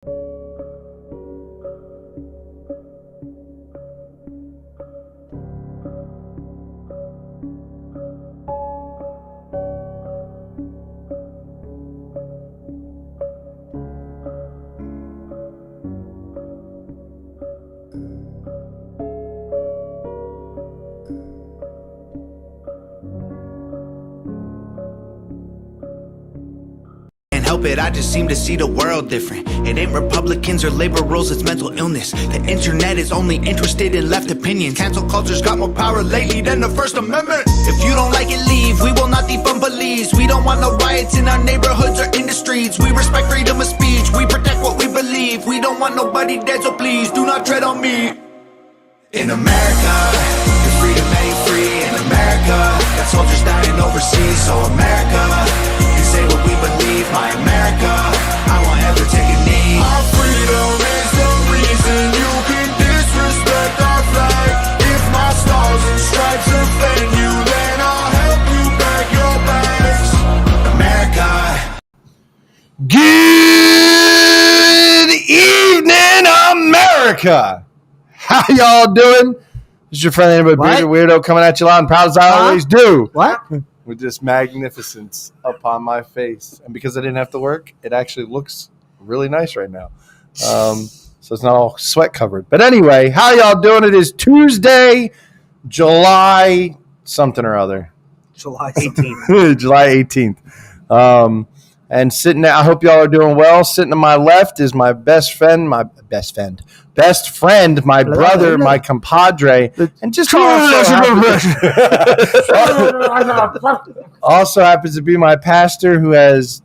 Help it, I just seem to see the world different. It ain't Republicans or labor rules, it's mental illness. The internet is only interested in left opinions. Cancel culture's got more power lately than the First Amendment. If you don't like it, leave. We will not defund police. We don't want no riots in our neighborhoods or in the streets. We respect freedom of speech. We protect what we believe. We don't want nobody dead, so please do not tread on me. In America, cause freedom ain't free. In America, got soldiers dying overseas. So America, can say what we believe. My America, I won't ever take a knee. Our freedom is the reason you can disrespect our flag. If my stars and stripes offend you, then I'll help you pack your bags. America. Good evening, America. How y'all doing? This is your friendly neighborhood weirdo coming at you loud and proud as I always do. What? With this magnificence upon my face. And because I didn't have to work, it actually looks really nice right now. So it's not all sweat covered. But anyway, how y'all doing? It is Tuesday, July something or other. July 18th. July 18th. And sitting there, I hope y'all are doing well. Sitting to my left is my best friend, my brother, my compadre, and just also happens to be my pastor who has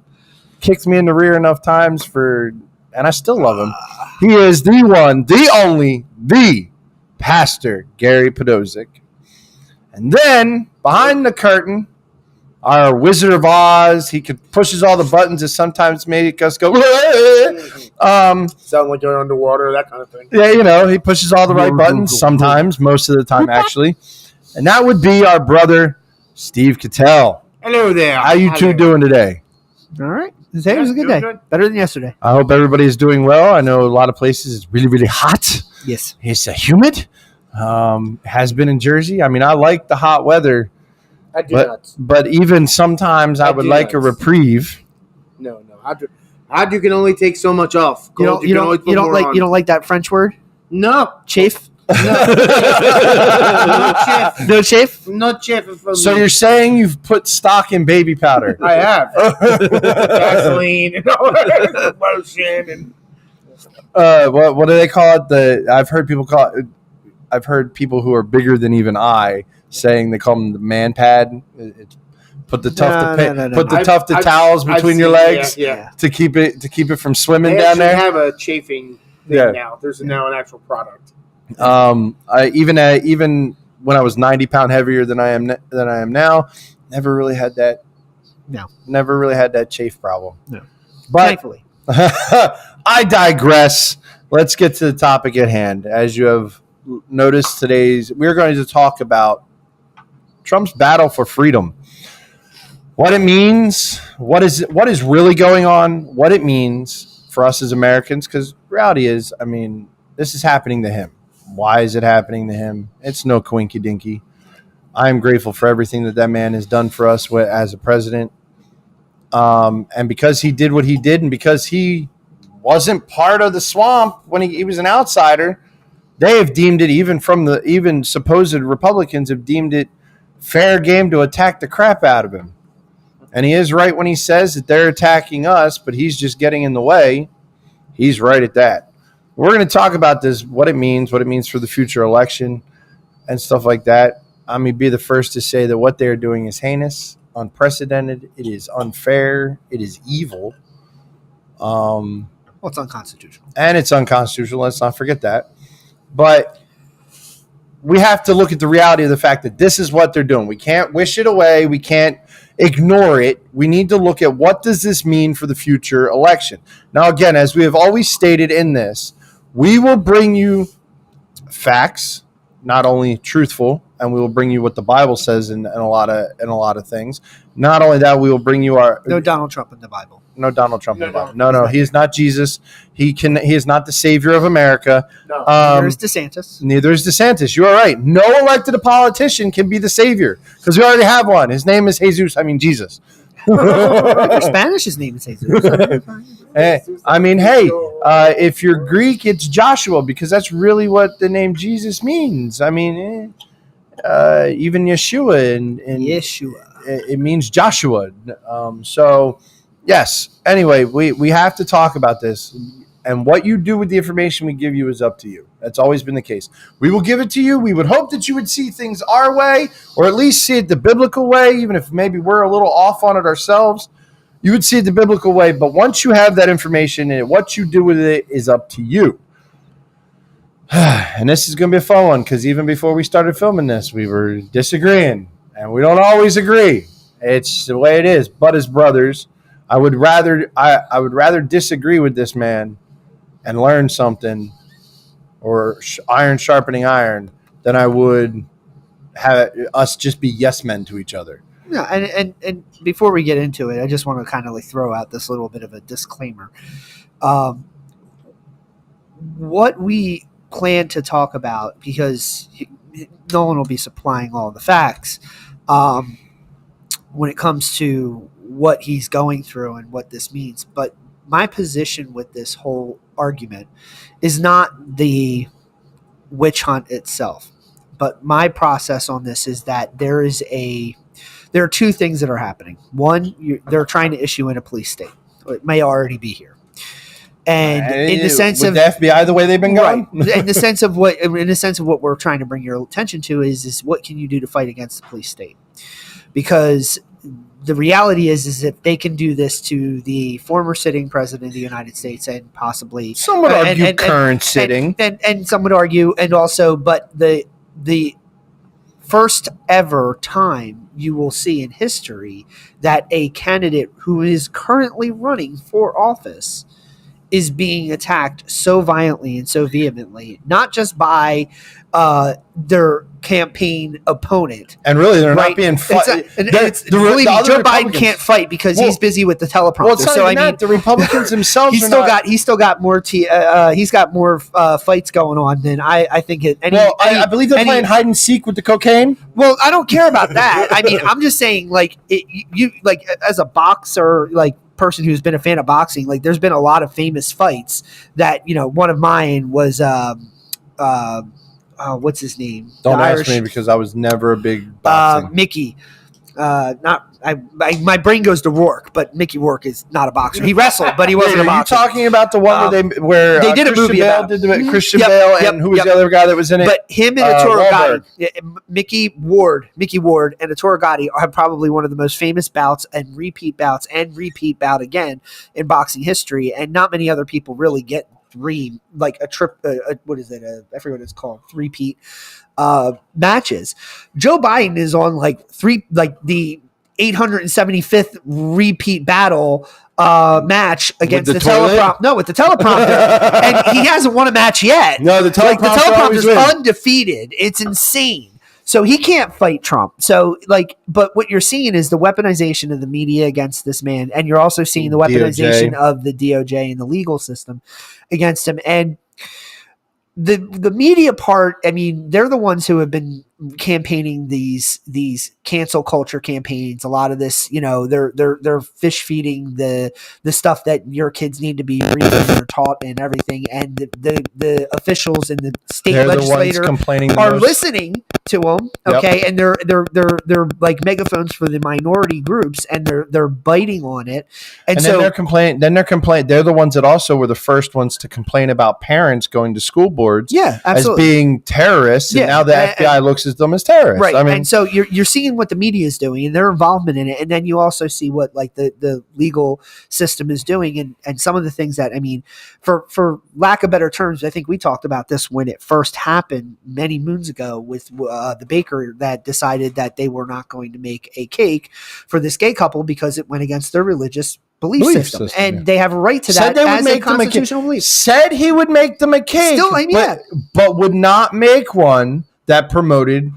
kicked me in the rear enough times and I still love him. He is the one, the only, the Pastor Gary Podosek. And then behind the curtain, our Wizard of Oz, he pushes all the buttons that sometimes make us go, sound like you're underwater, that kind of thing. Yeah, he pushes all the right buttons sometimes, most of the time, actually. And that would be our brother, Steve Cattell. Hello there. How you two doing today? All right. Today was a good day. Good. Better than yesterday. I hope everybody is doing well. I know a lot of places it's really, really hot. Yes. It's humid. Has been in Jersey. I mean, I like the hot weather. I do not. But even sometimes I would like a reprieve. No. You can only take so much off. You don't like that French word? No. Chafe? No. No chafe? No chafe. So you're saying you've put stock in baby powder? I have. Gasoline and all that. Lotion and what do they call it? I've heard people who are bigger than even I saying they call them the man pad. Put the tufted towels between your legs to keep it from swimming down there. They have a chafing thing now. There's now an actual product. Even when I was 90 pounds heavier than I am now, never really had that. No, never really had that chafe problem. No, but thankfully, I digress. Let's get to the topic at hand. As you have noticed, we're going to talk about Trump's battle for freedom. What it means, what is really going on, what it means for us as Americans, because reality is, I mean, this is happening to him. Why is it happening to him? It's no coinky dinky. I am grateful for everything that man has done for us as a president. And because he did what he did, and because he wasn't part of the swamp when he was an outsider, they have deemed it, even supposed Republicans have deemed it fair game to attack the crap out of him. And he is right when he says that they're attacking us, but he's just getting in the way. He's right at that. We're going to talk about this, what it means for the future election and stuff like that. I'm going to be the first to say that what they're doing is heinous, unprecedented. It is unfair. It is evil. It's unconstitutional. And it's unconstitutional. Let's not forget that. But we have to look at the reality of the fact that this is what they're doing. We can't wish it away. We can't ignore it. We need to look at what does this mean for the future election. Now, again, as we have always stated in this, we will bring you facts, not only truthful, and we will bring you what the Bible says in a lot of things. Not only that, we will bring you no Donald Trump in the Bible. no Donald Trump in the Bible. No, he is not Jesus. He is not the savior of America. No, neither is DeSantis. Neither is DeSantis. You are right. No elected politician can be the savior because we already have one. His name is Jesus. For Spanish, his name is Jesus. Hey, if you're Greek, it's Joshua because that's really what the name Jesus means. Even Yeshua and Yeshua, it means Joshua. So, yes. Anyway, we have to talk about this, and what you do with the information we give you is up to you. That's always been the case. We will give it to you. We would hope that you would see things our way, or at least see it the biblical way, even if maybe we're a little off on it ourselves. You would see it the biblical way, but once you have that information and what you do with it is up to you. And this is going to be a fun one because even before we started filming this, we were disagreeing, and we don't always agree. It's the way it is. But as brothers, I would rather disagree with this man and learn something, or iron sharpening iron, than I would have us just be yes men to each other. Yeah, and before we get into it, I just want to kind of like throw out this little bit of a disclaimer. What we plan to talk about, because Nolan will be supplying all the facts when it comes to what he's going through and what this means. But my position with this whole argument is not the witch hunt itself, but my process on this is that there are two things that are happening. One, they're trying to issue in a police state. It may already be here. And in the sense of the FBI, the way they've been going, right, in the sense of what we're trying to bring your attention to is what can you do to fight against the police state? Because the reality is if they can do this to the former sitting president of the United States and possibly some would argue current sitting, and some would argue, and also, but the first ever time you will see in history that a candidate who is currently running for office is being attacked so violently and so vehemently, not just by their campaign opponent. And really, they're not being fight. Joe Biden can't fight because he's busy with the teleprompter. Well, the Republicans themselves he's still got more fights going on than I think. I believe they're playing hide and seek with the cocaine. Well, I don't care about that. I'm just saying, as a boxer, person who's been a fan of boxing, there's been a lot of famous fights that, one of mine was what's his name? Don't ask me because I was never a big boxing. Mickey. My brain goes to Rourke, but Mickey Rourke is not a boxer. He wrestled, but he wasn't a boxer. Are you talking about the one where they did a movie about Christian Bale, and who was the other guy that was in it? But him and Ettore Gotti, Mickey Ward, and Ettore Gotti have probably one of the most famous bouts and repeat bout again in boxing history, and not many other people really get three, I forget what it's called, three-peat matches. Joe Biden is on the 875th repeat battle match against the teleprompter. No, with the teleprompter, and he hasn't won a match yet. No, the teleprompter is undefeated. It's insane. So he can't fight Trump. So but what you're seeing is the weaponization of the media against this man, and you're also seeing the weaponization of the DOJ and the legal system against him. And the media part, they're the ones who have been campaigning these cancel culture campaigns. A lot of this, they're fish feeding the stuff that your kids need to be reading or taught and everything. And the officials and the state legislator are listening to them. Okay. Yep. And they're like megaphones for the minority groups, and they're biting on it. And so they're the ones that also were the first ones to complain about parents going to school boards as being terrorists. And now the FBI looks at them as terrorists. Right. And so you're seeing what the media is doing and their involvement in it. And then you also see what the legal system is doing. And some of the things that, for lack of better terms, I think we talked about this when it first happened many moons ago with the baker that decided that they were not going to make a cake for this gay couple because it went against their religious belief system. And they have a right to that as a constitutional belief. Said he would make them a cake, but would not make one that promoted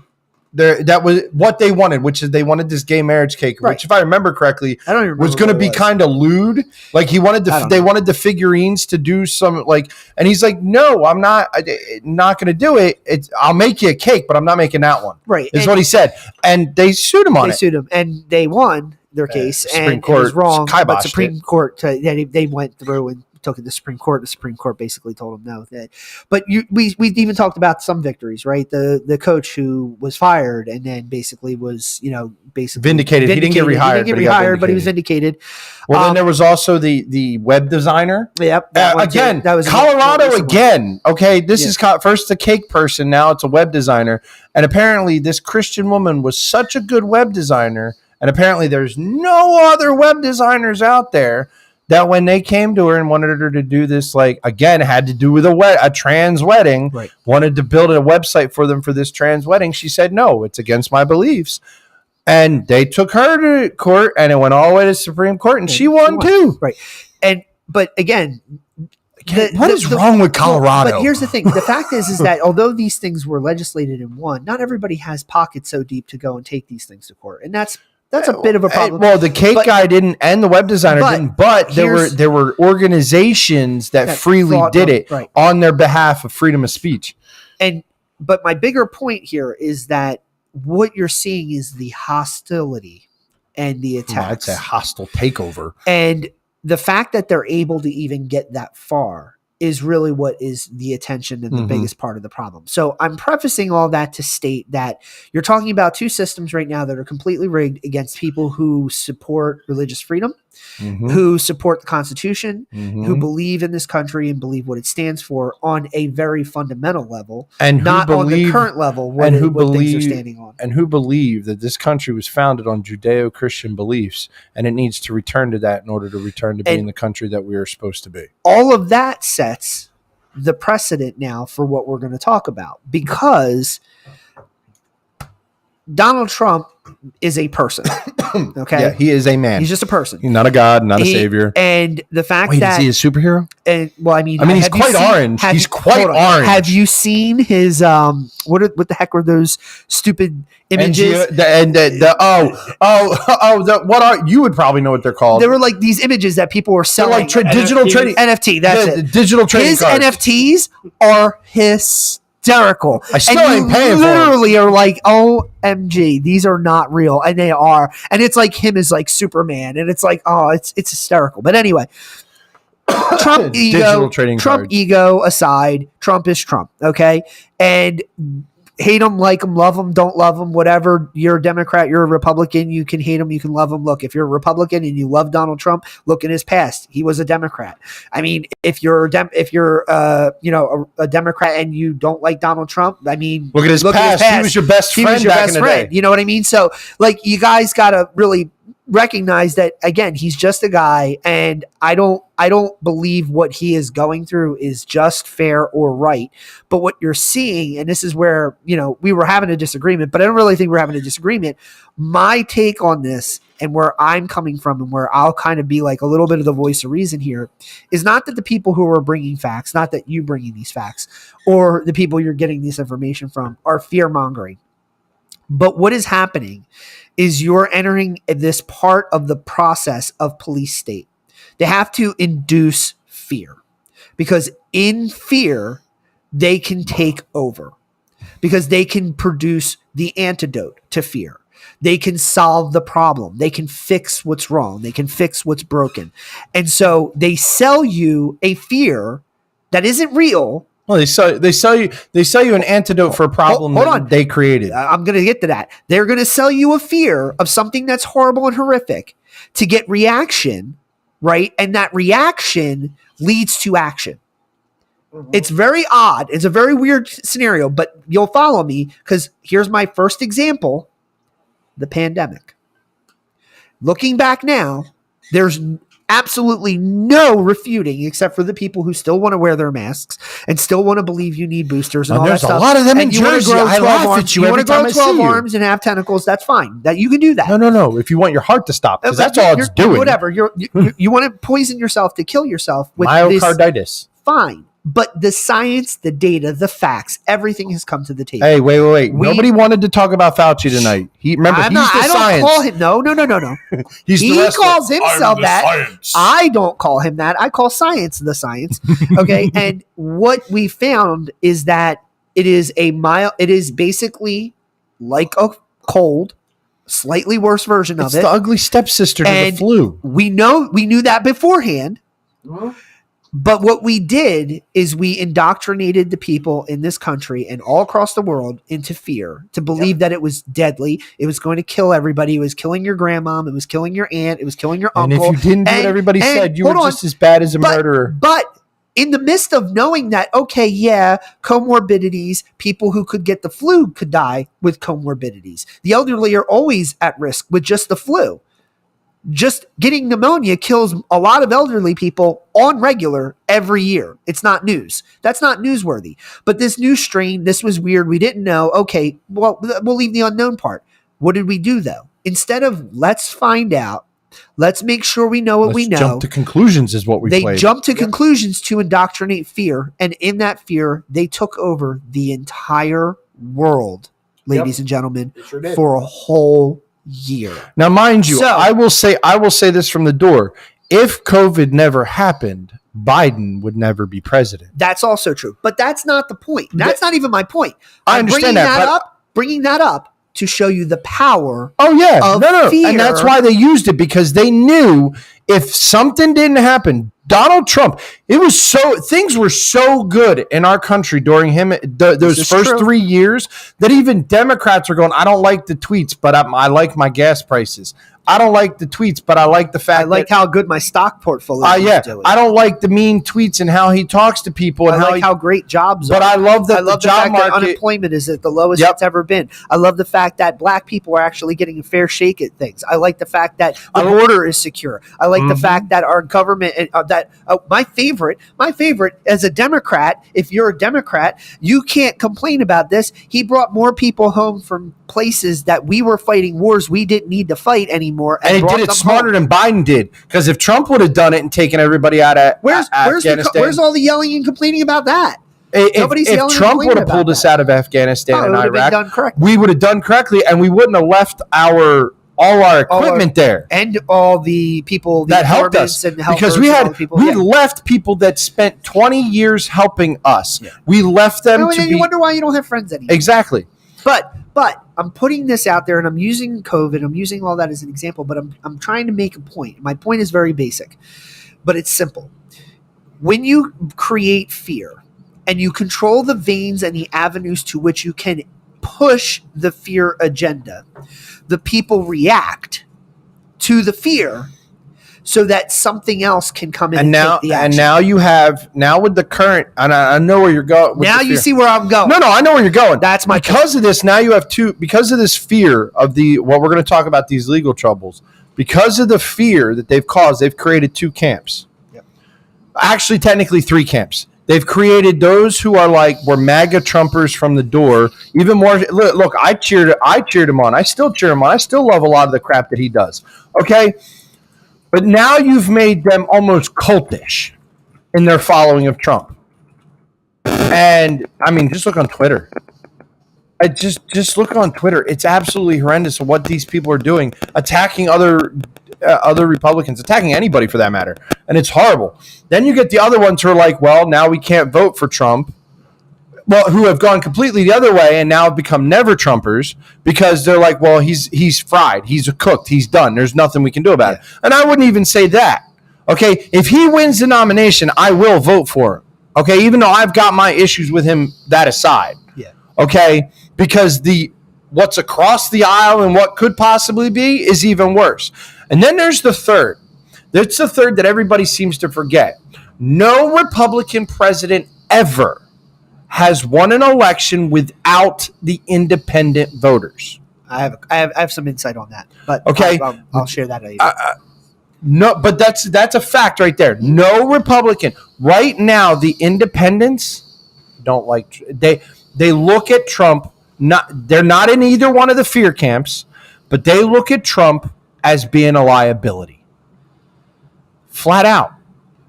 that was what they wanted, which is they wanted this gay marriage cake, Right. which, if I remember correctly, I don't even remember was going to what be it was. kind of lewd. Like he wanted they wanted the figurines to do some like, and he's like, no, I'm not going to do it. I'll make you a cake, but I'm not making that one. Right. Is what he said, and they sued him on it. They sued him, and they won their case, Supreme and Court it was wrong. But kiboshed Supreme Court, they went through and took it to the Supreme Court. The Supreme Court basically told them no. But we even talked about some victories, right? The coach who was fired and then basically was basically Vindicated. He didn't get rehired. He didn't get rehired, but he was vindicated. Well, then there was also the web designer. Yep. Again, that was Colorado again. Okay, this is first the cake person. Now it's a web designer, and apparently this Christian woman was such a good web designer, and apparently there's no other web designers out there. That when they came to her and wanted her to do this, like, again, had to do with a trans wedding, right. Wanted to build a website for them for this trans wedding. She said, no, it's against my beliefs. And they took her to court, and it went all the way to the Supreme Court, and she won too. Right. But again, what is wrong with Colorado? But here's the thing. The fact is that although these things were legislated and won, not everybody has pockets so deep to go and take these things to court. And that's a bit of a problem. Well, the cake guy didn't, and the web designer didn't. But there were organizations that freely did it on their behalf of freedom of speech. But my bigger point here is that what you're seeing is the hostility and the attacks. It's a hostile takeover. And the fact that they're able to even get that far is really what is the attention and the biggest part of the problem. So I'm prefacing all that to state that you're talking about two systems right now that are completely rigged against people who support religious freedom, who support the Constitution, who believe in this country and believe what it stands for on a very fundamental level, and not on the current level what things are standing on. And who believe that this country was founded on Judeo-Christian beliefs, and it needs to return to that in order to return to being the country that we are supposed to be. All of that sets the precedent now for what we're going to talk about, because Donald Trump is a person. Okay. Yeah, he is a man. He's just a person. He's not a god, not a savior. And the fact that is he a superhero? And he's quite orange. He's quite orange. Have you seen his what the heck were those stupid images? What are you would probably know what they're called. They were like these images that people were selling, like digital trading NFT. That's it. Digital trading his cards. NFTs are hysterical. I still ain't paying for them. Literally are like, OMG, these are not real, and they are. And it's like him as like Superman, and it's like, it's hysterical. But anyway, Trump ego aside, Trump is Trump. Okay, and hate him, like him, love him, don't love him, whatever. You're a Democrat, you're a Republican, you can hate him, you can love him. Look, if you're a Republican and you love Donald Trump, look in his past. He was a Democrat. I mean, if you're a Democrat and you don't like Donald Trump, I mean, look at his past. He was your best friend back in the day. You know what I mean? So, like, you guys got to really recognize that, again, he's just a guy, and I don't believe what he is going through is just, fair, or right. But what you're seeing, and this is where, we were having a disagreement, but I don't really think we're having a disagreement. My take on this, and where I'm coming from, and where I'll kind of be like a little bit of the voice of reason here, is not that the people who are bringing facts, not that you bringing these facts, or the people you're getting this information from are fear-mongering. But what is happening is you're entering this part of the process of police state. They have to induce fear, because in fear, they can take over, because they can produce the antidote to fear. They can solve the problem. They can fix what's wrong. They can fix what's broken. And so they sell you a fear that isn't real. Well, they sell you an antidote for a problem that they created. I'm going to get to that. They're going to sell you a fear of something that's horrible and horrific to get reaction, right? And that reaction leads to action. It's very odd. It's a very weird scenario, but you'll follow me, because here's my first example: the pandemic. Looking back now, there's absolutely no refuting, except for the people who still want to wear their masks and still want to believe you need boosters and all that stuff. There's a lot of them in Jersey. I laugh at you every time I see you. You want to grow 12 arms and have tentacles, that's fine. That you can do that. No. If you want your heart to stop, because that's all it's doing. Whatever. You want to poison yourself to kill yourself with myocarditis. Fine. But the science, the data, the facts, everything has come to the table. Hey, wait. Nobody wanted to talk about Fauci tonight. He's the science. I don't call him. No. He calls himself that. Science. I don't call him that. I call science the science. Okay. And what we found is that it is basically like a cold, slightly worse version of it. It's the ugly stepsister to the flu. We knew that beforehand. Mm-hmm. But what we did is we indoctrinated the people in this country and all across the world into fear, to believe that it was deadly. It was going to kill everybody. It was killing your grandmom. It was killing your aunt. It was killing your uncle. And if you didn't do what everybody said, you were just as bad as a murderer. But in the midst of knowing that, comorbidities, people who could get the flu could die with comorbidities. The elderly are always at risk with just the flu. Just getting pneumonia kills a lot of elderly people on regular every year. It's not news. That's not newsworthy. But this new strain, this was weird. We didn't know. Okay, well, we'll leave the unknown part. What did we do, though? Instead of let's find out, let's make sure we know what we know. Jump to conclusions is what we played. They jumped to conclusions to indoctrinate fear. And in that fear, they took over the entire world, ladies and gentlemen, for a whole year. Now, mind you, I will say this from the door. If COVID never happened, Biden would never be president. That's also true. But that's not the point. That's not even my point. I understand bringing that up to show you the power fear. And that's why they used it, because they knew if something didn't happen, Donald Trump, things were so good in our country during those first 3 years that even Democrats are going, I don't like the tweets, but I like my gas prices. I don't like the tweets, but I like the fact how good my stock portfolio is doing. I don't like the mean tweets and how he talks to people and how great jobs are. But I love the job fact market. That unemployment is at the lowest it's ever been. I love the fact that black people are actually getting a fair shake at things. I like the fact that the border is secure. I like the fact that our government my favorite as a Democrat, if you're a Democrat, you can't complain about this. He brought more people home from places that we were fighting wars we didn't need to fight anymore. And he did it smarter than Biden did. Because if Trump would have done it and taken everybody out of Afghanistan. Where's all the yelling and complaining about that? If Trump would have pulled us out of Afghanistan and Iraq, we would have done correctly, and we wouldn't have left all our equipment there. And all the people that helped us. Because we left people that spent 20 years helping us. Yeah. We left them you wonder why you don't have friends anymore. Exactly. But I'm putting this out there, and I'm using COVID. I'm using all that as an example, but I'm trying to make a point. My point is very basic, but it's simple. When you create fear and you control the veins and the avenues to which you can push the fear agenda, the people react to the fear so that something else can come in and take the action. And now with the current, and I know where you're going. Now you see where I'm going. No, I know where you're going. That's my because of this. Now you have because of this fear of what we're going to talk about, these legal troubles. Because of the fear that they've caused, they've created 2 camps. Yep. Actually, technically 3 camps. They've created those who are we're MAGA Trumpers from the door. Even more. Look, I cheered him on. I still cheer him on. I still love a lot of the crap that he does. Okay. But now you've made them almost cultish in their following of Trump. And, I mean, just look on Twitter. Just look on Twitter. It's absolutely horrendous what these people are doing, attacking other Republicans, attacking anybody for that matter. And it's horrible. Then you get the other ones who are like, well, now we can't vote for Trump. Well, who have gone completely the other way and now have become never Trumpers because they're like, well, he's fried, he's cooked, he's done. There's nothing we can do about it. And I wouldn't even say that. Okay, if he wins the nomination, I will vote for him. Okay, even though I've got my issues with him, that aside. Yeah. Okay, because what's across the aisle and what could possibly be is even worse. And then there's the third. That's the third that everybody seems to forget. No Republican president ever has won an election without the independent voters. I have some insight on that, but okay, I'll share that later. No, but that's a fact right there. No Republican right now. The independents don't like. They look at Trump. They're not in either one of the fear camps, but they look at Trump as being a liability. Flat out.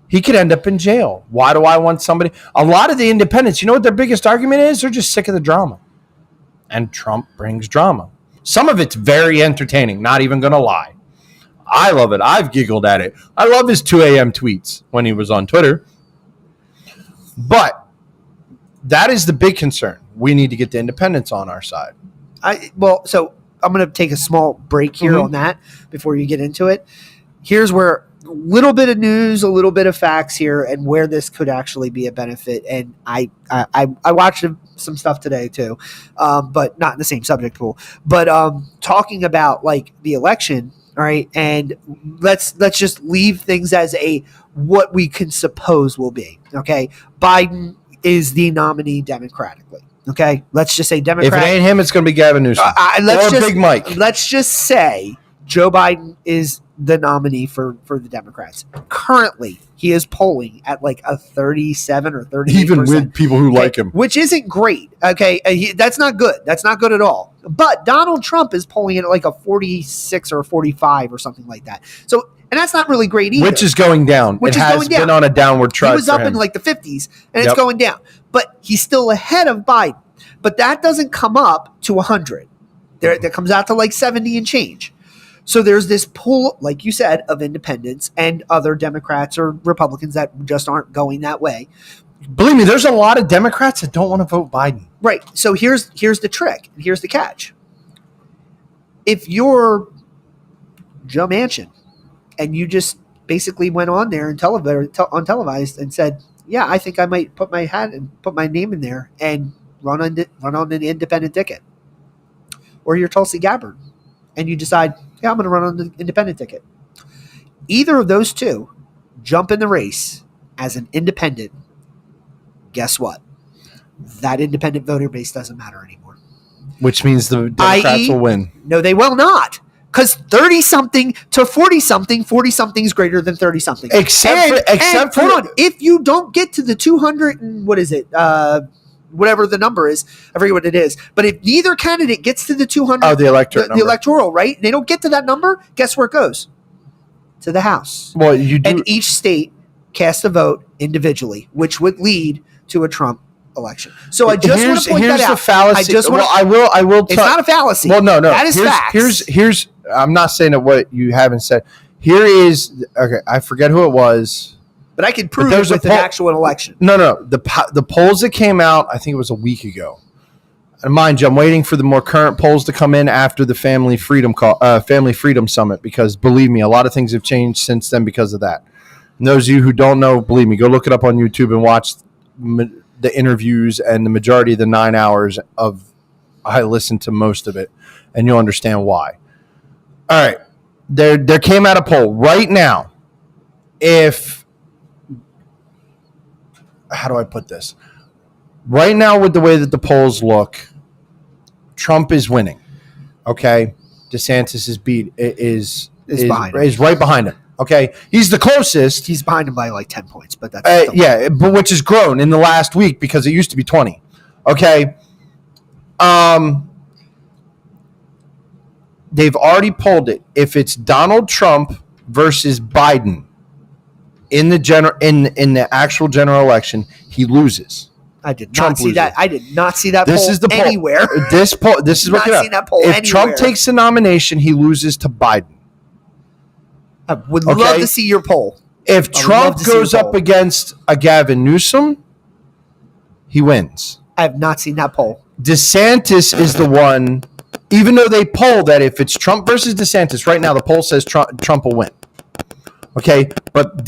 he could end up in jail. Why do I want somebody? A lot of the independents, you know what their biggest argument is? They're just sick of the drama. And Trump brings drama. Some of it's very entertaining, not even going to lie. I love it. I've giggled at it. I love his 2 a.m. tweets when he was on Twitter. But that is the big concern. We need to get the independents on our side. So I'm going to take a small break here on that before you get into it. Here's where a little bit of news, a little bit of facts here, and where this could actually be a benefit. And I watched some stuff today too, but not in the same subject pool. But talking about like the election, all right, and let's just leave things as what we can suppose will be. Okay, Biden is the nominee democratically. Okay, let's just say Democrat. If it ain't him, it's going to be Gavin Newsom or Big Mike. Let's just say Joe Biden is the nominee for the Democrats. Currently, he is polling at like a 37 or 38%. Even with people who like him. Which isn't great. Okay, that's not good. That's not good at all. But Donald Trump is polling at like a 46 or 45 or something like that. So, and that's not really great either. Which is going down. It has been on a downward trend. He was up in like the 50s, and it's going down. But he's still ahead of Biden. But that doesn't come up to 100. That comes out to like 70 and change. So there's this pool, like you said, of independents and other Democrats or Republicans that just aren't going that way. Believe me, there's a lot of Democrats that don't want to vote Biden. Right. So here's the trick. Here's the catch. If you're Joe Manchin and you just basically went on there and televised and said, yeah, I think I might put my hat and put my name in there and run on an independent ticket. Or you're Tulsi Gabbard and you decide, yeah, I'm going to run on the independent ticket. Either of those two jump in the race as an independent. Guess what? That independent voter base doesn't matter anymore. Which means the Democrats will win. No, they will not. Because 30-something to 40-something, 40-something is greater than 30-something. Except for hold on. If you don't get to the 200 and what is it? Whatever the number is, I forget what it is. But if neither candidate gets to the 200, the electoral, right? They don't get to that number. Guess where it goes? To the House. Well, you do. And each state casts a vote individually, which would lead to a Trump election. So I just want to point that out. Here's the fallacy. I will. It's not a fallacy. Well, no. That is facts. Here's. I'm not saying that what you haven't said. Here is okay. I forget who it was. But I can prove it with an actual election. No. The polls that came out, I think it was a week ago. And mind you, I'm waiting for the more current polls to come in after the Family Freedom Summit because believe me, a lot of things have changed since then because of that. And those of you who don't know, believe me, go look it up on YouTube and watch the interviews and the majority of the 9 hours of I listened to most of it, and you'll understand why. All right, there came out a poll right now. How do I put this? Right now, with the way that the polls look, Trump is winning. Okay, DeSantis is right behind him. Okay, he's the closest. He's behind him by like 10 points, but that's but which has grown in the last week because it used to be 20. Okay, they've already polled it. If it's Donald Trump versus Biden in the actual general election, he loses. I did not see that. I did not see that this poll is the poll. Anywhere. This is what seen that poll if anywhere. Trump takes the nomination, he loses to Biden. I would love to see your poll. If Trump goes up against a Gavin Newsom, he wins. I have not seen that poll. DeSantis is the one, even though they poll that if it's Trump versus DeSantis, right now the poll says Trump will win. Okay, but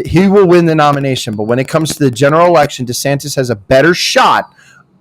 he will win the nomination. But when it comes to the general election, DeSantis has a better shot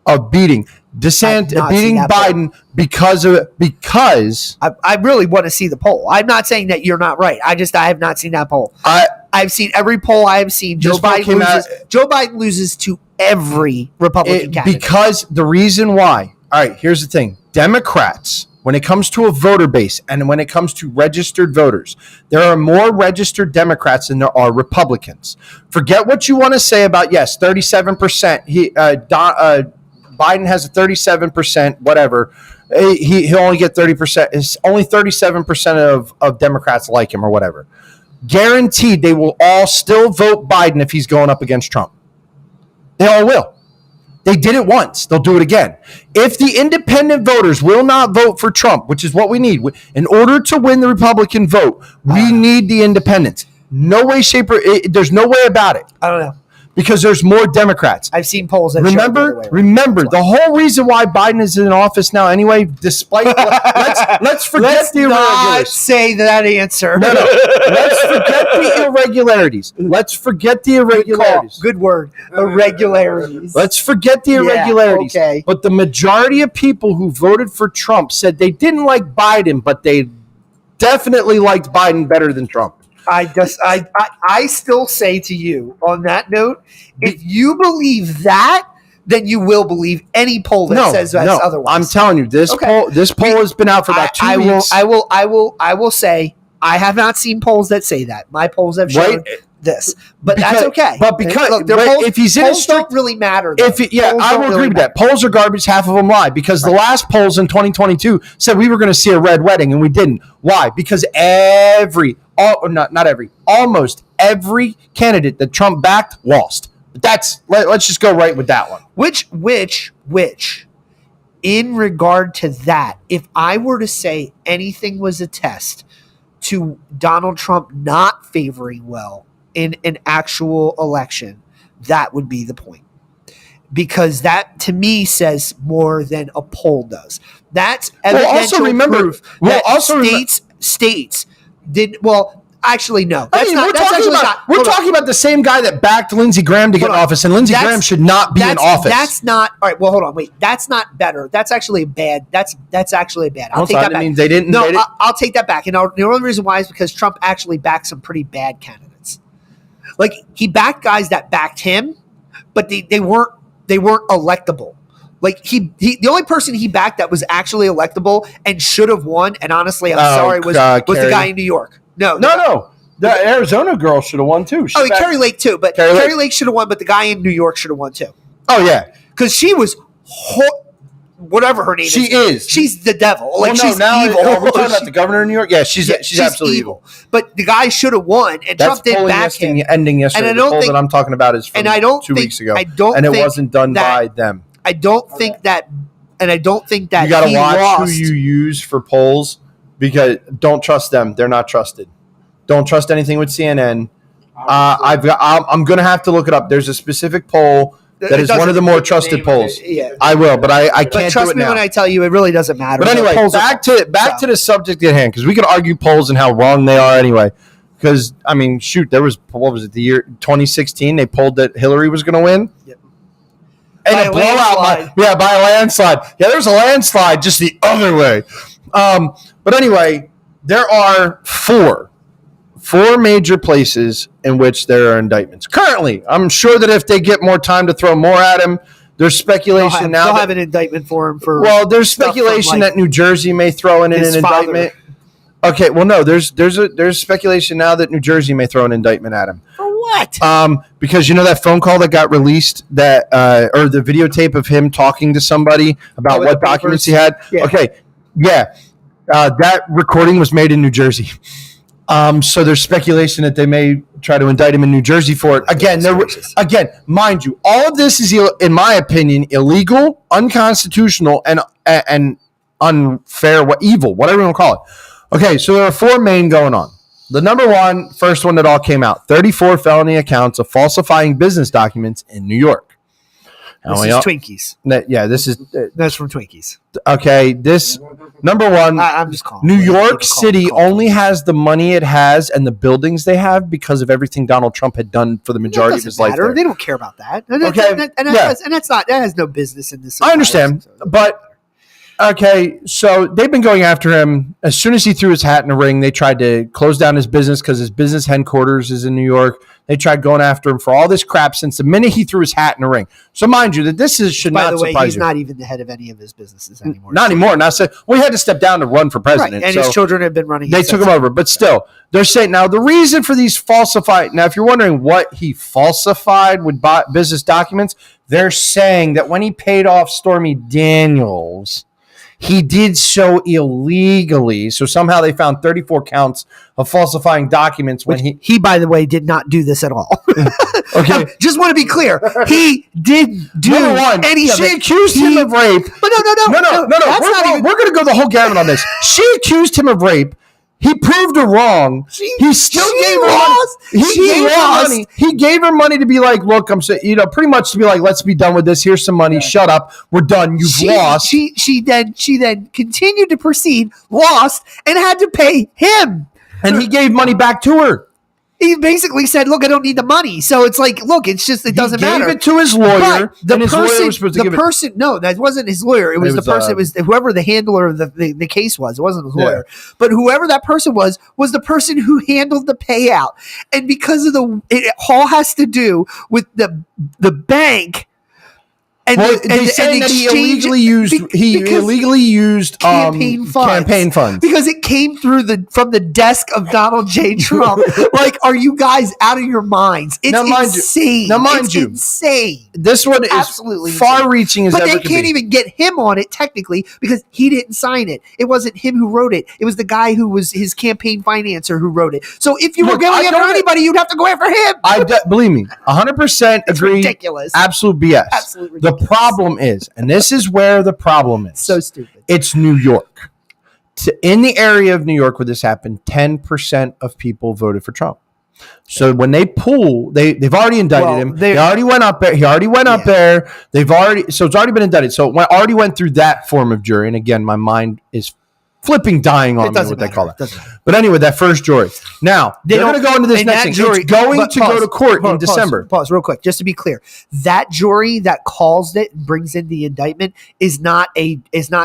of beating Biden because I really want to see the poll. I'm not saying that you're not right. I have not seen that poll. I've seen every poll I have seen. Joe Biden loses to every Republican candidate. Because the reason why. All right, here's the thing. Democrats, when it comes to a voter base and when it comes to registered voters, there are more registered Democrats than there are Republicans. Forget what you want to say about, 37%. Biden has a 37%, whatever. He'll only get 30%. It's only 37% of Democrats like him or whatever. guaranteed they will all still vote Biden if he's going up against Trump. They all will. They did it once. They'll do it again. If the independent voters will not vote for Trump, which is what we need, in order to win the Republican vote, we need the independents. No way, shape, or there's no way about it. I don't know. Because there's more Democrats. I've seen polls that remember the whole reason why Biden is in office now anyway, despite let's forget the irregularities. Not say that answer. No. Let's forget the irregularities. Let's forget the irregularities. Good word. Irregularities. Let's forget the irregularities. Yeah, okay. But the majority of people who voted for Trump said they didn't like Biden, but they definitely liked Biden better than Trump. I still say to you on that note, if you believe that, then you will believe any poll that says otherwise. I'm telling you, this poll has been out for about 2 weeks. I will say I have not seen polls that say that. My polls have shown this, but that's okay. But because if he's in polls don't really matter. I will agree with that. Polls are garbage. Half of them lie because the last polls in 2022 said we were going to see a red wedding and we didn't. Why? Because almost every candidate that Trump backed lost. Let's just go right with that one. Which, in regard to that, if I were to say anything was a test to Donald Trump not favoring well in an actual election, that would be the point. Because that, to me, says more than a poll does. That's evidential proof that states did – well – actually, no. We're talking about the same guy that backed Lindsey Graham to get in office, and Lindsey Graham should not be in office. That's not all right. Well, hold on, wait. That's not better. That's actually bad. That's actually bad. I'll take that back. They didn't. No, I'll take that back. And the only reason why is because Trump actually backed some pretty bad candidates. Like he backed guys that backed him, but they weren't electable. Like the only person he backed that was actually electable and should have won, and honestly, was the guy in New York. No. The Arizona girl should have won too. Carrie Lake too, but Carrie Lake should have won, but the guy in New York should have won too. Oh yeah, because she was whatever her name is. She is. She's the devil. She's evil. We're talking about the governor of New York. Yeah, she's absolutely evil. But the guy should have won, and Trump didn't back him. Ending yesterday. And the poll that I'm talking about is from 2 weeks ago. It wasn't done by them. I don't think that you got to watch who you use for polls. Because don't trust them. They're not trusted. Don't trust anything with CNN. I'm going to have to look it up. There's a specific poll that is one of the more trusted polls. Yeah. I will, but I can't do it now. Trust me when I tell you, it really doesn't matter. But anyway, back to the subject at hand, because we could argue polls and how wrong they are anyway. Because, I mean, shoot, there was, what was it, the year 2016, they polled that Hillary was going to win? Yep. And a blowout. By a landslide. Yeah, there was a landslide just the other way. But anyway, there are four major places in which there are indictments. Currently, I'm sure that if they get more time to throw more at him, there's speculation now. They'll have an indictment for him for. Well, there's speculation that New Jersey may throw in an indictment. Okay, well, no, there's speculation now that New Jersey may throw an indictment at him. For what? Because you know that phone call that got released, or the videotape of him talking to somebody about what documents he had. Yeah. Okay, yeah. That recording was made in New Jersey. So there's speculation that they may try to indict him in New Jersey for it. Again, mind you, all of this is, in my opinion, illegal, unconstitutional, and unfair, evil, whatever you want to call it. Okay, so there are four main going on. The first one that all came out, 34 felony accounts of falsifying business documents in New York. This is Twinkies. That's from Twinkies. Okay, this number one. I'm just calling. New York City only has the money it has and the buildings they have because of everything Donald Trump had done for the majority of his life. They don't care about that. And that has no business in this. I understand, but okay. So they've been going after him as soon as he threw his hat in the ring. They tried to close down his business because his business headquarters is in New York. They tried going after him for all this crap since the minute he threw his hat in the ring. So mind you, that should not surprise you. By the way, he's not even the head of any of his businesses anymore. Not anymore. We had to step down to run for president. Right. And his children have been running. They took him over. But still, they're saying now the reason for these falsified. Now, if you're wondering what he falsified with business documents, they're saying that when he paid off Stormy Daniels, He did so illegally. So somehow they found 34 counts of falsifying documents when he, by the way, did not do this at all. Okay. Just want to be clear. He did do any of it. She accused him of rape. But no. We're going to go the whole gamut on this. She accused him of rape. He proved her wrong. He still gave her money. He gave her money to be like, look, I'm saying, pretty much to be like, let's be done with this. Here's some money. Yeah. Shut up. We're done. You've lost. She then continued to proceed, lost, and had to pay him. And he gave money back to her. He basically said, look, I don't need the money. So it's like, look, it's just, it doesn't matter. He gave it to his lawyer. His lawyer was supposed to give it. No, that wasn't his lawyer. It was the person. It was whoever the handler of the case was. It wasn't his lawyer. But whoever that person was the person who handled the payout. And because of it all has to do with the bank. And they say that he illegally used campaign funds because it came from the desk of Donald J. Trump. Like, are you guys out of your minds? It's insane. Insane. This one is absolutely far-reaching as ever could be. But they can't even get him on it technically because he didn't sign it. It wasn't him who wrote it. It was the guy who was his campaign financer who wrote it. So if you were going after anybody, you'd have to go after him. Believe me, 100% agree. Ridiculous. Absolute BS. Absolutely ridiculous. The problem is, and this is where the problem is. So stupid. It's New York. In the area of New York where this happened, 10% of people voted for Trump. So when they pull, they've already indicted him. They already went up there. He already went up there. So it's already been indicted. So it already went through that form of jury. And again, my mind is flipping dying on me what they call it. But anyway, that first jury. Now, they're going to go into this next thing. It's going to go to court in December. Pause real quick, just to be clear. That jury that calls it and brings in the indictment is not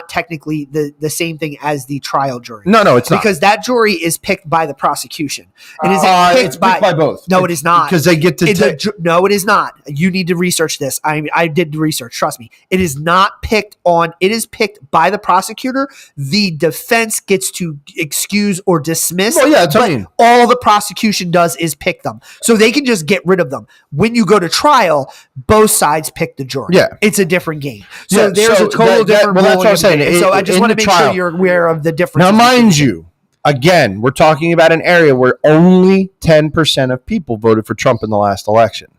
technically the same thing as the trial jury. No, it's not. Because that jury is picked by the prosecution. And it's picked by both. No, it is not. Because they get to no, it is not. You need to research this. I did the research. Trust me. It is not picked on. It is picked by the prosecutor. The defense gets to excuse or dismiss. Oh, yeah, that's what I mean. All the prosecution does is pick them. So they can just get rid of them. When you go to trial, both sides pick the jury. Yeah. It's a different game. So there's a total different that's what I'm saying. So I just want to make sure you're aware of the difference. Now, mind you, again, we're talking about an area where only 10% of people voted for Trump in the last election.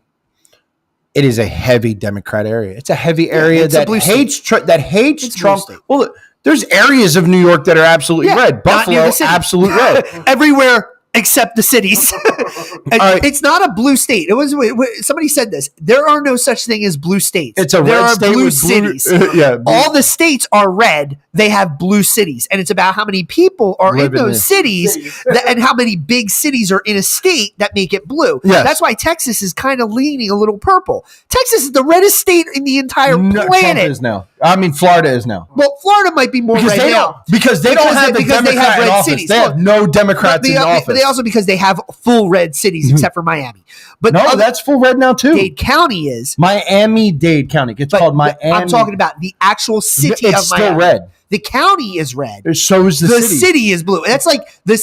It is a heavy Democrat area. It's a heavy area that hates Trump. Well, there's areas of New York that are absolutely red. Buffalo, absolute red. Everywhere except the cities. It's not a blue state. It was somebody said this. There are no such thing as blue states. It's a red state blue with cities. Blue. All the states are red. They have blue cities, and it's about how many people are in those cities and how many big cities are in a state that make it blue. Yes. That's why Texas is kind of leaning a little purple. Texas is the reddest state in the entire planet. Trump is now. I mean, Florida is now. Well, Florida might be more red now because they don't have the Democrat in office. Cities. They have no Democrats in office. But they also because they have full red cities except for Miami. But that's full red now too. Dade County is Miami-Dade County. It's called Miami. I'm talking about the actual city of Miami. It's still red. The county is red. So is the city. The city is blue. That's like the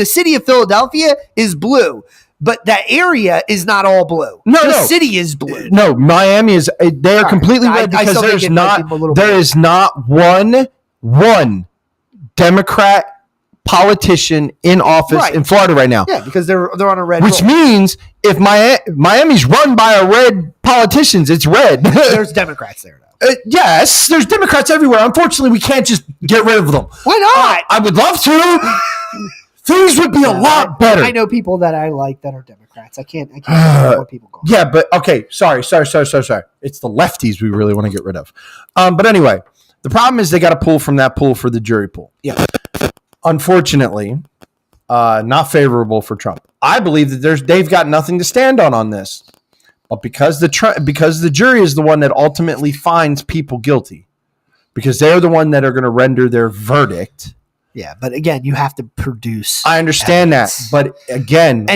city of Philadelphia is blue, but that area is not all blue. The city is blue. No, Miami is. They are completely red because there is not one Democrat politician in office in Florida right now. Yeah, because they're on a red. Which means if Miami's run by a red politicians, it's red. There's Democrats there. Yes, there's Democrats everywhere. Unfortunately, we can't just get rid of them. Why not? I would love to. Things would be a lot better. I know people that I like that are Democrats. I can't let people go. Yeah, but okay. Sorry. It's the lefties we really want to get rid of. But anyway, the problem is they got to pull from that pool for the jury pool. Yeah. Unfortunately, not favorable for Trump. I believe that they've got nothing to stand on this. But because the jury is the one that ultimately finds people guilty, because they're the one that are going to render their verdict. Yeah, but again, you have to produce. I understand evidence. That, but again,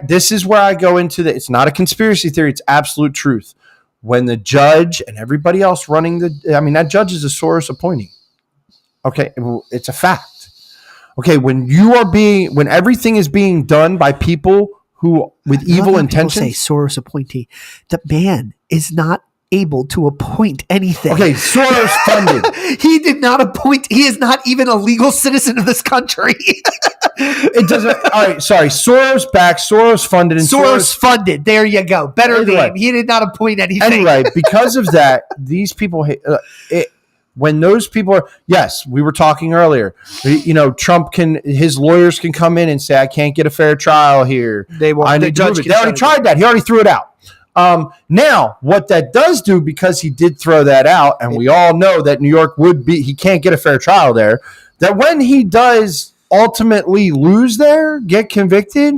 this is where I go into it's not a conspiracy theory; it's absolute truth. When the judge and everybody else that judge is a Soros appointee. Okay, it's a fact. Okay, when everything is being done by people who with evil intentions. Say Soros appointee. The man is not able to appoint anything. Okay, Soros funded. He did not appoint. He is not even a legal citizen of this country. It doesn't. All right, sorry. Soros backed, Soros funded, and Soros funded. There you go. Better Anyway. name. He did not appoint anything. Anyway, because of that, these people when those people are, yes, we were talking earlier, Trump his lawyers can come in and say, I can't get a fair trial here. They won't. I need to move it. They already tried that. He already threw it out. Now, what that does do, because he did throw that out, and we all know that New York he can't get a fair trial there, that when he does ultimately lose there, get convicted,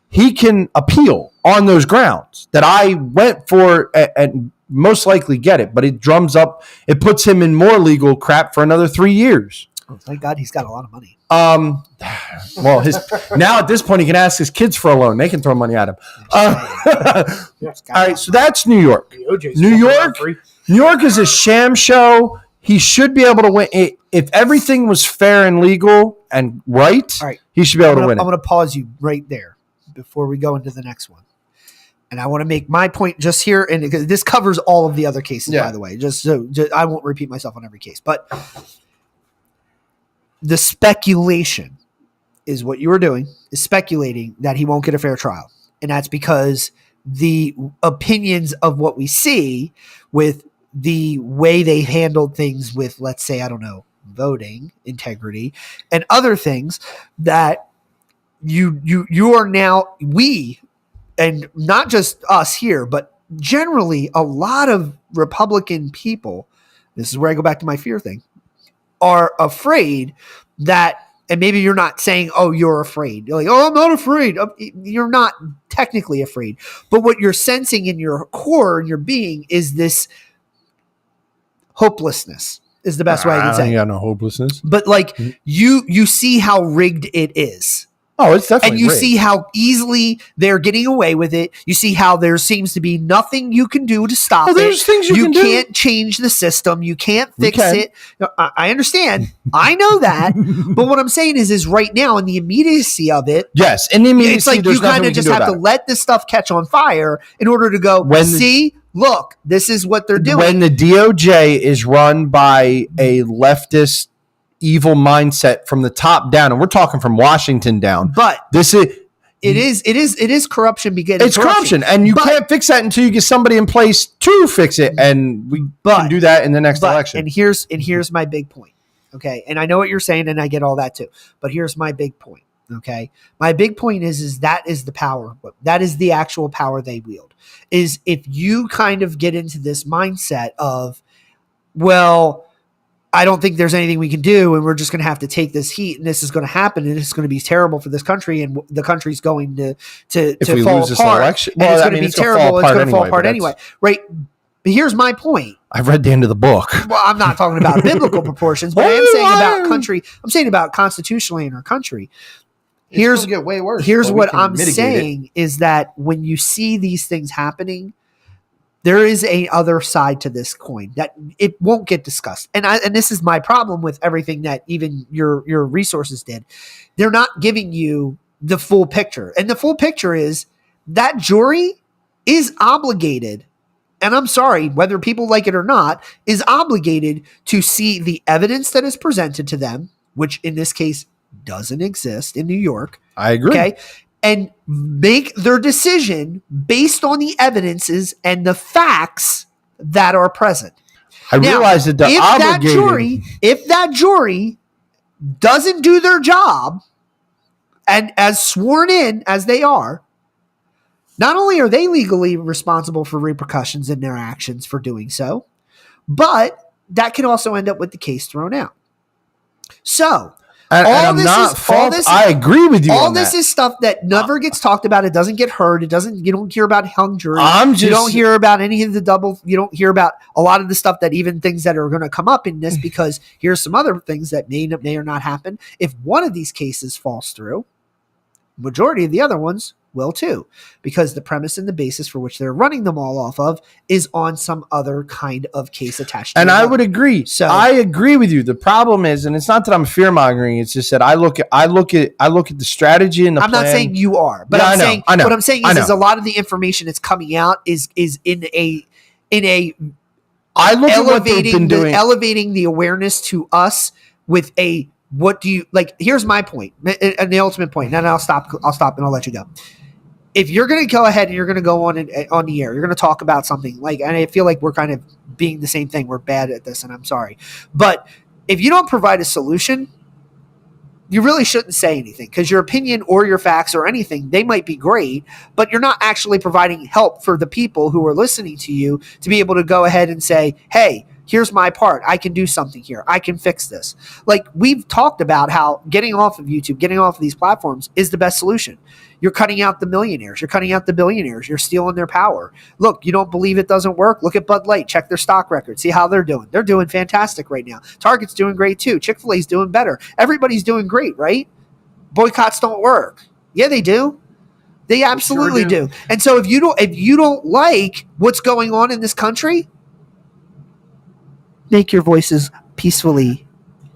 he can appeal on those grounds that I went for and most likely get it, but it puts him in more legal crap for another 3 years. Oh, thank God he's got a lot of money. Well, now at this point he can ask his kids for a loan. They can throw money at him. All right, so that's New York. New York is a sham show. He should be able to win. If everything was fair and legal and right, he should be able to win it. I'm going to pause you right there before we go into the next one. And I want to make my point just here, and this covers all of the other cases, by the way. Just I won't repeat myself on every case, but the speculation is what you are doing is speculating that he won't get a fair trial, and that's because the opinions of what we see with the way they handled things with, let's say, I don't know, voting integrity and other things that you are now and not just us here, but generally a lot of Republican people, this is where I go back to my fear thing, are afraid that, and maybe you're not saying, oh, you're afraid. You're like, oh, I'm not afraid. You're not technically afraid. But what you're sensing in your core and your being is this hopelessness is the best way I can say. I ain't got no hopelessness. But like you see how rigged it is. Oh, it's definitely and you rigged. See how easily they're getting away with it. You see how there seems to be nothing you can do to stop it. There's things you can't do. Change the system. You can't fix it. I understand. I know that. But what I'm saying is right now in the immediacy of it. Yes, in the immediacy, it's like you kind of just have to let this stuff catch on fire in order to go, look, this is what they're doing. When the DOJ is run by a leftist evil mindset from the top down, and we're talking from Washington down. But it is corruption beginning. It's corruption, and you can't fix that until you get somebody in place to fix it. And we can do that in the next election. And here's my big point. Okay, and I know what you're saying, and I get all that too. But here's my big point. Okay, my big point is that is the power. That is the actual power they wield. Is if you kind of get into this mindset of, well, I don't think there's anything we can do, and we're just going to have to take this heat, and this is going to happen, and it's going to be terrible for this country, and the country's going to fall apart. Election, and it's going to be terrible. It's going to fall apart anyway, right? But here's my point. I've read the end of the book. Well, I'm not talking about biblical proportions, but I am saying about country. I'm saying about constitutionally in our country. Here's get way worse. Here's what I'm saying is that when you see these things happening, there is a other side to this coin that it won't get discussed. And this is my problem with everything that even your resources did. They're not giving you the full picture. And the full picture is that jury is obligated, and I'm sorry, whether people like it or not, is obligated to see the evidence that is presented to them, which in this case doesn't exist in New York. I agree. Okay. And make their decision based on the evidences and the facts that are present. I realize that if that jury doesn't do their job, and as sworn in as they are, not only are they legally responsible for repercussions in their actions for doing so, but that can also end up with the case thrown out. So, I agree with you. All this is stuff that never gets talked about. It doesn't get heard. You don't hear about hung jury. You don't hear about any of the you don't hear about a lot of the stuff that even things that are going to come up in this, because here's some other things that may or not happen. If one of these cases falls through, majority of the other ones will too, because the premise and the basis for which they're running them all off of is on some other kind of case attached to it. And I would agree. So I agree with you. The problem is, and it's not that I'm fear mongering, it's just that I look at the strategy and the plan. I'm not saying you are, but I know. What I'm saying is a lot of the information that's coming out is in a in a I look at what they've been doing. elevating the awareness to us with a what do you like? Here's my point, and the ultimate point. Then I'll stop and I'll let you go. If you're going to go ahead and you're going to go on the air, you're going to talk about something like, and I feel like we're kind of being the same thing. We're bad at this, and I'm sorry, but if you don't provide a solution, you really shouldn't say anything, because your opinion or your facts or anything, they might be great, but you're not actually providing help for the people who are listening to you to be able to go ahead and say, hey, here's my part. I can do something here. I can fix this. Like, we've talked about how getting off of YouTube, getting off of these platforms is the best solution. You're cutting out the millionaires. You're cutting out the billionaires. You're stealing their power. Look, you don't believe it doesn't work? Look at Bud Light. Check their stock record. See how they're doing. They're doing fantastic right now. Target's doing great too. Chick-fil-A's doing better. Everybody's doing great, right? Boycotts don't work. Yeah, they do. They absolutely do. And so if you don't like what's going on in this country, make your voices peacefully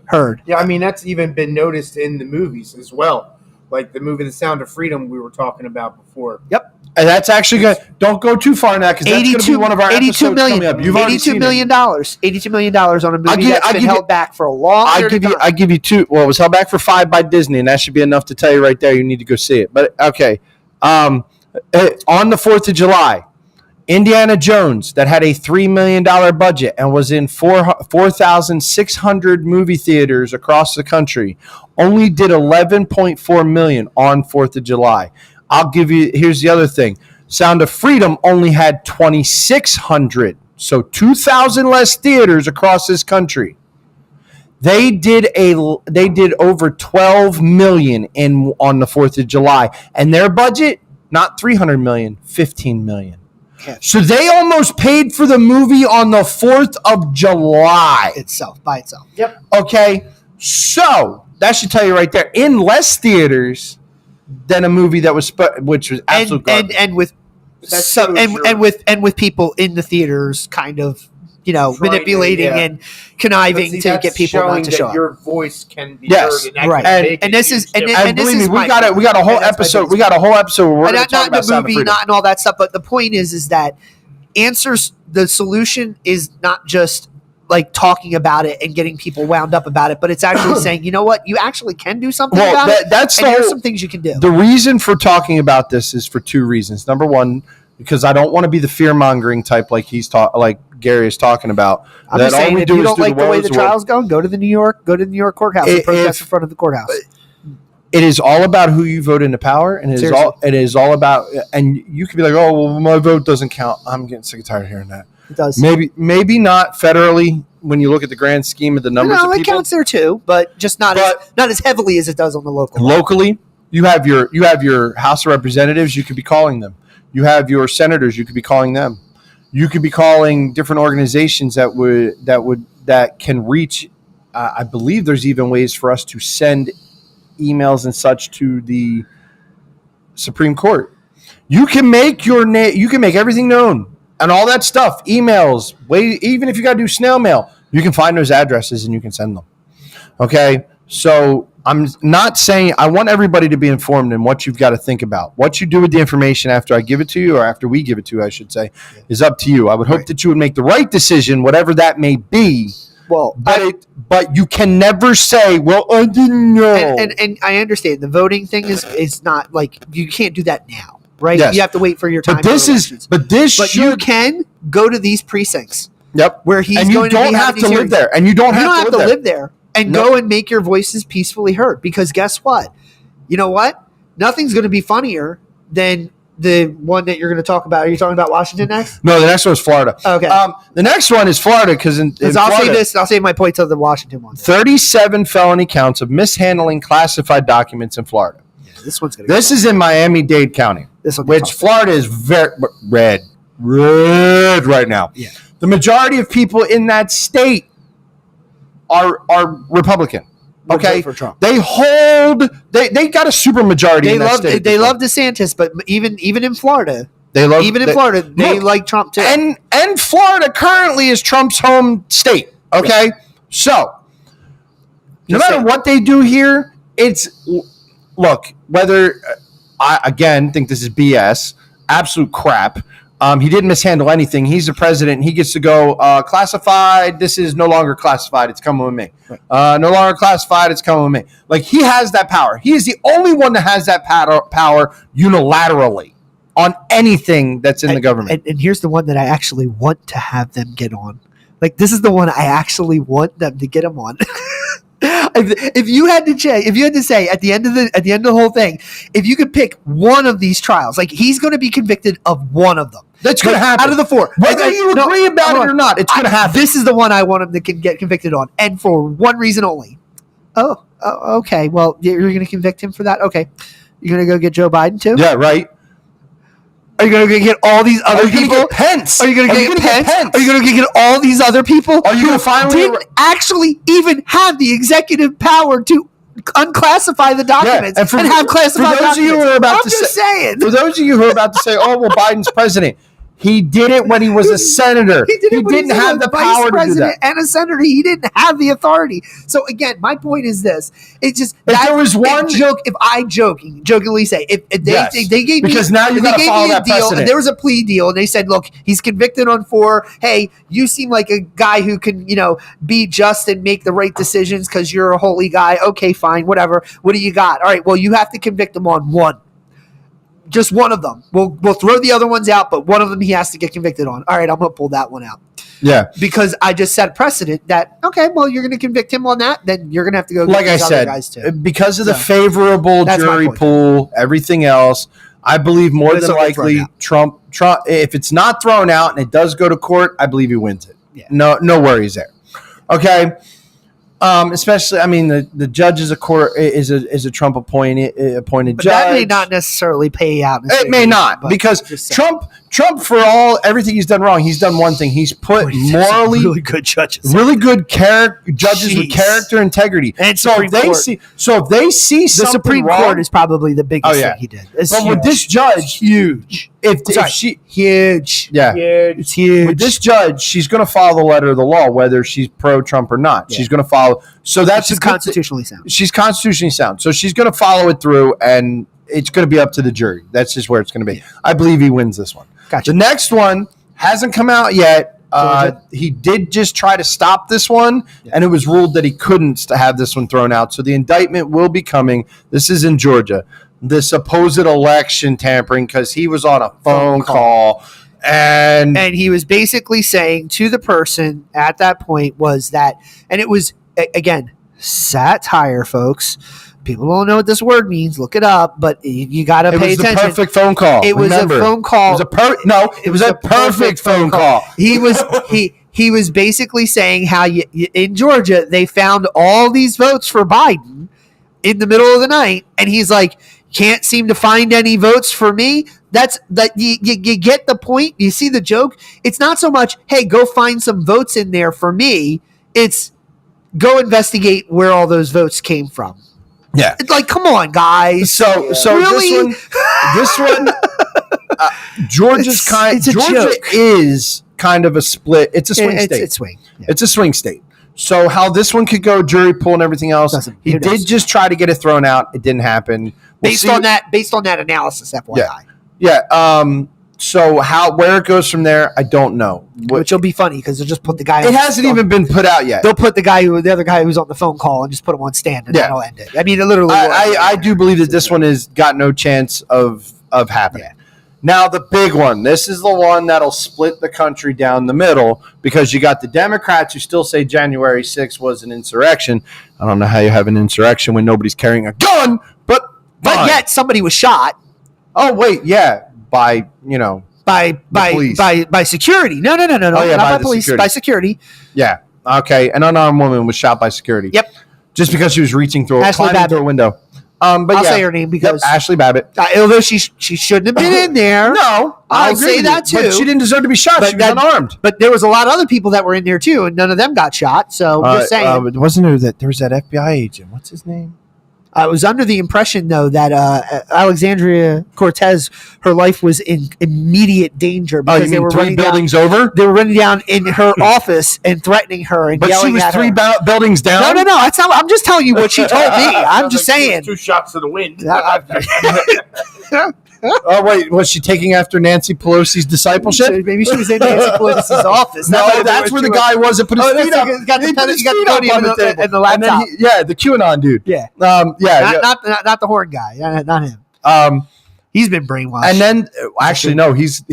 heard. Yeah, I mean, that's even been noticed in the movies as well. Like the movie The Sound of Freedom we were talking about before. Yep. And that's actually good. Don't go too far now, because that's going to be one of our episodes coming up. You've already seen $82 million on a movie that's been held back for a long period of time. I give you two. Well, it was held back for 5 by Disney, and that should be enough to tell you right there you need to go see it. But, okay. On the 4th of July, Indiana Jones, that had a $3 million budget and was in 4,600 movie theaters across the country, only did $11.4 million on 4th of July. I'll give you, here's the other thing. Sound of Freedom only had 2,600, so 2,000 less theaters across this country. They did over 12 million on the 4th of July, and their budget, not 300 million, 15 million. So they almost paid for the movie on the 4th of July. By itself. Yep. Okay. So that should tell you right there, in less theaters than a movie that was, which was absolute garbage. And with people in the theaters kind of, manipulating and conniving to get people not to show up. Your voice can be heard, and right. And this is, and believe me, we got a whole episode. We got a whole episode where we're going to talk about Sound of Freedom. Not in all that stuff. But the point is that the solution is not just like talking about it and getting people wound up about it, but it's actually saying, you know what, you actually can do something about it. Here's some things you can do. The reason for talking about this is for 2 reasons. Number one, because I don't want to be the fear mongering type like Gary is talking about. I'm just saying, if you don't like the way the trial's going, go to the New York courthouse and protest in front of the courthouse. It is all about who you vote into power, and it is all about. And you could be like, "Oh, well, my vote doesn't count." I'm getting sick and tired of hearing that. It does. Maybe not federally when you look at the grand scheme of the numbers of people. It counts there too, but just not as heavily as it does on the local. Locally, you have your House of Representatives. You could be calling them. You have your senators. You could be calling them. You could be calling different organizations that can reach. I believe there's even ways for us to send emails and such to the Supreme Court. You can make you can make everything known and all that stuff. Emails, even if you got to do snail mail, you can find those addresses and you can send them. Okay, so I'm not saying I want everybody to be informed in what you've got to think about. What you do with the information after I give it to you, or after we give it to you, I should say, is up to you. I would hope that you would make the right decision, whatever that may be. Well, but you can never say, "Well, I didn't know." And I understand the voting thing is not like you can't do that now, right? Yes. You have to wait for your time. But you can go to these precincts. Yep. Where he's and going you don't have to live there, and you don't have to live there. And go and make your voices peacefully heard. Because guess what? You know what? Nothing's going to be funnier than the one that you're going to talk about. Are you talking about Washington next? No, the next one is Florida. Okay. The next one is Florida because I'll save my point to the Washington one. 37 felony counts of mishandling classified documents in Florida. Yeah, this is in Miami-Dade County, which Florida is very red right now. Yeah. The majority of people in that state are Republican. Okay, for Trump. They got a super majority. They love DeSantis, but even in Florida, they like Trump too. And Florida currently is Trump's home state. Okay, so no matter what they do here, whether I again think this is BS, absolute crap. He didn't mishandle anything. He's the president. He gets to go classified. This is no longer classified. It's coming with me. Right. No longer classified. It's coming with me. Like, he has that power. He is the only one that has that power unilaterally on anything that's in the government. And here's the one that I actually want to have them get on. Like, this is the one I actually want them to get them on. If you had to say at the end of the whole thing, if you could pick one of these trials, like, he's going to be convicted of one of them. That's going to happen. Out of the four. Whether you agree about it or not, it's going to happen. This is the one I want him to get convicted on, and for one reason only. Oh, okay. Well, you're going to convict him for that? Okay. You're going to go get Joe Biden too? Yeah, right. Are you going to get all these other people? Get Pence? Are you going to get Pence? Are you going to get all these other people? Are you going to finally didn't actually even have the executive power to unclassify the documents and have classified documents? For those of you who are about to say, "Oh, well, Biden's president," he did it when he was a senator. He didn't have the power to do that. And a senator, he didn't have the authority. So again, my point is this: it's just if there was one joke. If I jokingly say, if they gave because me, now you got to follow that deal, precedent. And there was a plea deal, and they said, "Look, he's convicted on 4. Hey, you seem like a guy who can, be just and make the right decisions because you're a holy guy. Okay, fine, whatever. What do you got? All right, well, you have to convict him on 1." Just one of them. We'll throw the other ones out, but one of them he has to get convicted on. All right, I'm going to pull that one out. Yeah. Because I just set a precedent that, okay, well, you're going to convict him on that, then you're going to have to go get these other guys too. Because of the favorable jury pool, everything else, I believe more than likely Trump, if it's not thrown out and it does go to court, I believe he wins it. Yeah. No worries there. Okay. Especially, I mean, the judge is a Trump appointed but judge. That may not necessarily pay out. It may not, because Trump, for everything he's done wrong, he's done one thing. He's put morally really good judges, really good judges with character, integrity. And so if they see the something Supreme wrong, Court is probably the biggest thing he did. It's but huge. with this judge, huge. Huge. Yeah, it's huge. With this judge, she's going to follow the letter of the law, whether she's pro-Trump or not. Yeah. She's going to follow. So that's constitutionally sound. She's constitutionally sound. So she's going to follow it through, and it's going to be up to the jury. That's just where it's going to be. I believe he wins this one. Gotcha. The next one hasn't come out yet. He did just try to stop this one, and it was ruled that he couldn't have this one thrown out. So the indictment will be coming. This is in Georgia. The supposed election tampering, because he was on a phone call. And he was basically saying to the person at that point was that, and it was, again, satire, folks. People don't know what this word means. Look it up, but you got to pay attention. It was a perfect phone call. It was a phone call. It was a perfect phone call. He was basically saying how in Georgia they found all these votes for Biden in the middle of the night, and he's like, can't seem to find any votes for me. That's that you get the point. You see the joke? It's not so much, hey, go find some votes in there for me. It's go investigate where all those votes came from. Yeah. It's like, come on, guys. So really? this one Georgia is kind of a split. It's a swing state. It's swing. Yeah. It's a swing state. So how this one could go, jury pool and everything else. He did just try to get it thrown out. It didn't happen. Based on that analysis, FYI. Yeah. So where it goes from there, I don't know. Which will be funny because they'll just put the guy. It hasn't even been put out yet. They'll put the other guy who's on the phone call, and just put him on stand, and that'll end it. I mean, it literally. I do believe that this one has got no chance of happening. Yeah. Now the big one. This is the one that'll split the country down the middle, because you got the Democrats who still say January 6th was an insurrection. I don't know how you have an insurrection when nobody's carrying a gun, but yet somebody was shot. Oh wait, yeah. By security. No. Oh, yeah, not by police. Security. By security. Yeah. Okay. An unarmed woman was shot by security. Yep. Just because she was reaching through a window. But I'll say her name because Ashley Babbitt. Although she shouldn't have been in there. No, I'll say that too. But she didn't deserve to be shot. She was unarmed. But there was a lot of other people that were in there too, and none of them got shot. So just saying. Wasn't there was that FBI agent? What's his name? I was under the impression, though, that Alexandria Cortez, her life was in immediate danger because they were running buildings over. They were running down in her office and threatening her and yelling at her. But she was 3 buildings down. No. That's not. I'm just telling you what she told me. I'm just saying. 2 shots to the wind. Oh wait, was she taking after Nancy Pelosi's discipleship? Maybe she was in Nancy Pelosi's office. No, that's where the guy was that put his feet up. Got the podium and the laptop. The QAnon dude. Yeah. Not the horn guy. Not him. He's been brainwashed. And then, actually, no, he's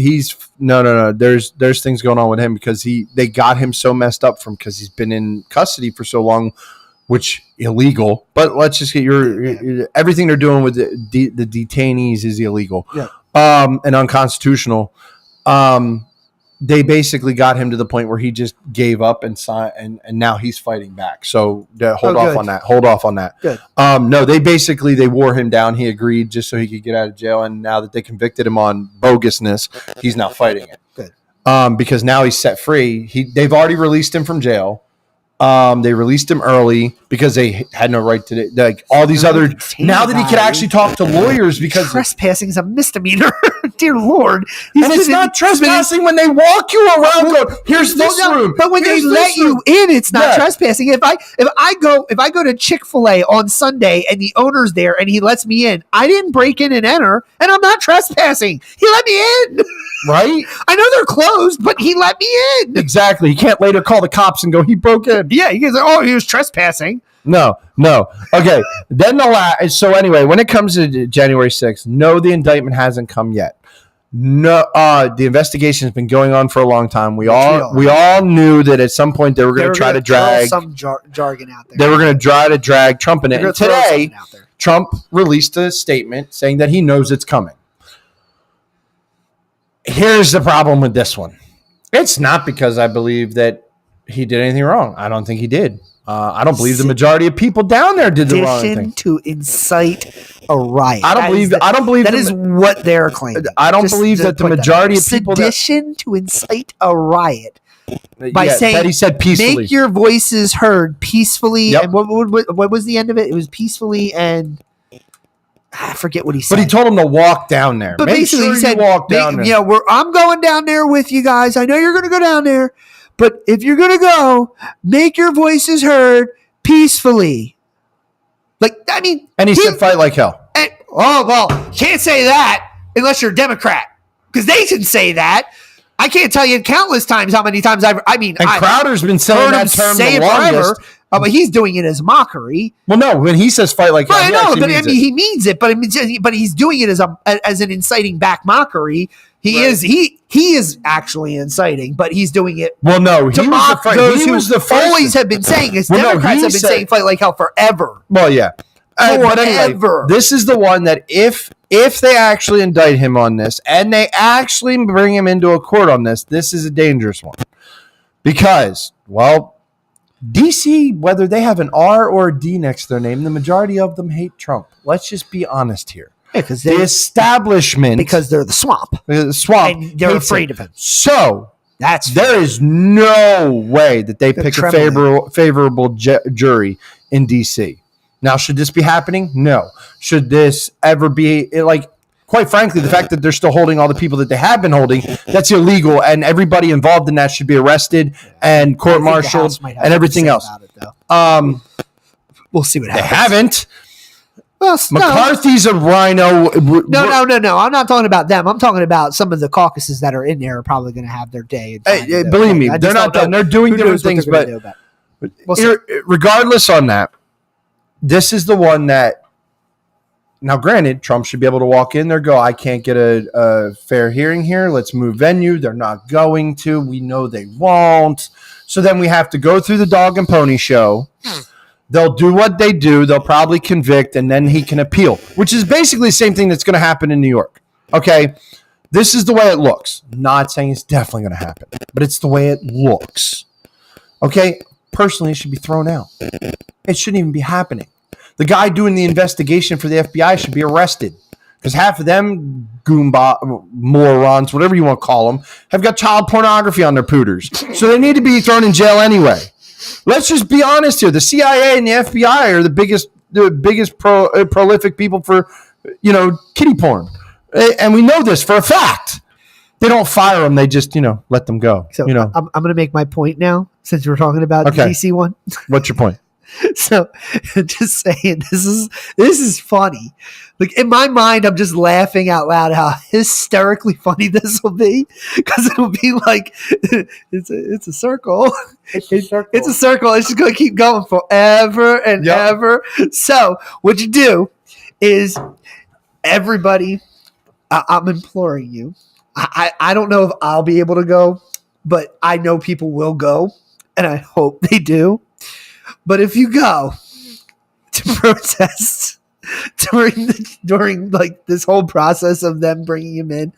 no. There's things going on with him because they got him so messed up because he's been in custody for so long, which illegal. But let's just get everything they're doing with the detainees is illegal, and unconstitutional. They basically got him to the point where he just gave up and signed, and now he's fighting back. So hold off on that. Hold off on that. Good. No, they wore him down. He agreed just so he could get out of jail. And now that they convicted him on bogusness, he's now fighting it. Good. Because now he's set free. They've already released him from jail. They released him early because they had no right to like all these other. Now that he could actually talk to lawyers because trespassing is a misdemeanor. Dear Lord, and it's not trespassing when they walk you around. Here's this room. But when they let you in, it's not trespassing. If I go to Chick-fil-A on Sunday and the owner's there and he lets me in, I didn't break in and enter, and I'm not trespassing. He let me in. Right? I know they're closed, but he let me in. Exactly. He can't later call the cops and go, he broke in. Yeah, he goes, oh, he was trespassing. No. Okay. Then so anyway, when it comes to January 6th, no, the indictment hasn't come yet. No, the investigation has been going on for a long time. We all knew that at some point they were going to try to drag some jargon out there. They were going to try to drag Trump in it. And today, Trump released a statement saying that he knows it's coming. Here's the problem with this one. It's not because I believe that he did anything wrong. I don't think he did. I don't believe the majority of people down there did the wrong thing. To incite a riot. I don't believe that is what they're claiming. I don't believe that the majority of people sedition to incite a riot by saying that he said peacefully. Make your voices heard peacefully. Yep. And what was the end of it? It was peacefully and I forget what he said. But he told him to walk down there. But basically, he said, walk down there. Yeah, I'm going down there with you guys. I know you're going to go down there. But if you're going to go, make your voices heard peacefully. And he said fight like hell. Can't say that unless you're a Democrat. Because they can say that. I can't tell you countless times how many times Crowder's been saying that term the longest. But he's doing it as mockery. Well, no, when he says fight like hell, I know, but he means it. But he's doing it as an inciting back mockery. He is actually inciting, but he's doing it. Well, no, he was the first. Always have been saying this. Democrats have been saying fight like hell forever. Well, yeah, but anyway, this is the one that if they actually indict him on this and they actually bring him into a court on this, this is a dangerous one because, well, DC, whether they have an R or a D next to their name, the majority of them hate Trump. Let's just be honest here. Yeah, because the establishment, because they're the swamp, and they're afraid of him. So there is no way that they pick a favorable jury in DC. Now, should this be happening? No. Should this ever be quite frankly, the fact that they're still holding all the people that they have been holding, that's illegal, and everybody involved in that should be arrested and court-martialed and everything else. We'll see what happens. They haven't. Well, McCarthy's a rhino. No. I'm not talking about them. I'm talking about some of the caucuses that are in there are probably going to have their day. Believe me, they're not done. They're doing different things, but regardless on that, this is the one that, now granted, Trump should be able to walk in there, go, I can't get a fair hearing here. Let's move venue. They're not going to. We know they won't. So then we have to go through the dog and pony show. They'll do what they do. They'll probably convict, and then he can appeal, which is basically the same thing that's going to happen in New York. Okay? This is the way it looks. Not saying it's definitely going to happen, but it's the way it looks. Okay? Personally, it should be thrown out. It shouldn't even be happening. The guy doing the investigation for the FBI should be arrested because half of them morons, whatever you want to call them, have got child pornography on their pooters. So they need to be thrown in jail anyway. Let's just be honest here. The CIA and the FBI are the biggest prolific people for, kiddie porn. And we know this for a fact. They don't fire them. They just, let them go. So I'm going to make my point now since we're talking about the DC one. What's your point? So just saying, this is funny. Like in my mind, I'm just laughing out loud how hysterically funny this will be, because it'll be like it's a circle. It's a circle. It's a circle. It's just going to keep going forever and ever. So what you do is, everybody, I'm imploring you. I don't know if I'll be able to go, but I know people will go, and I hope they do. But if you go to protest during like this whole process of them bringing him in,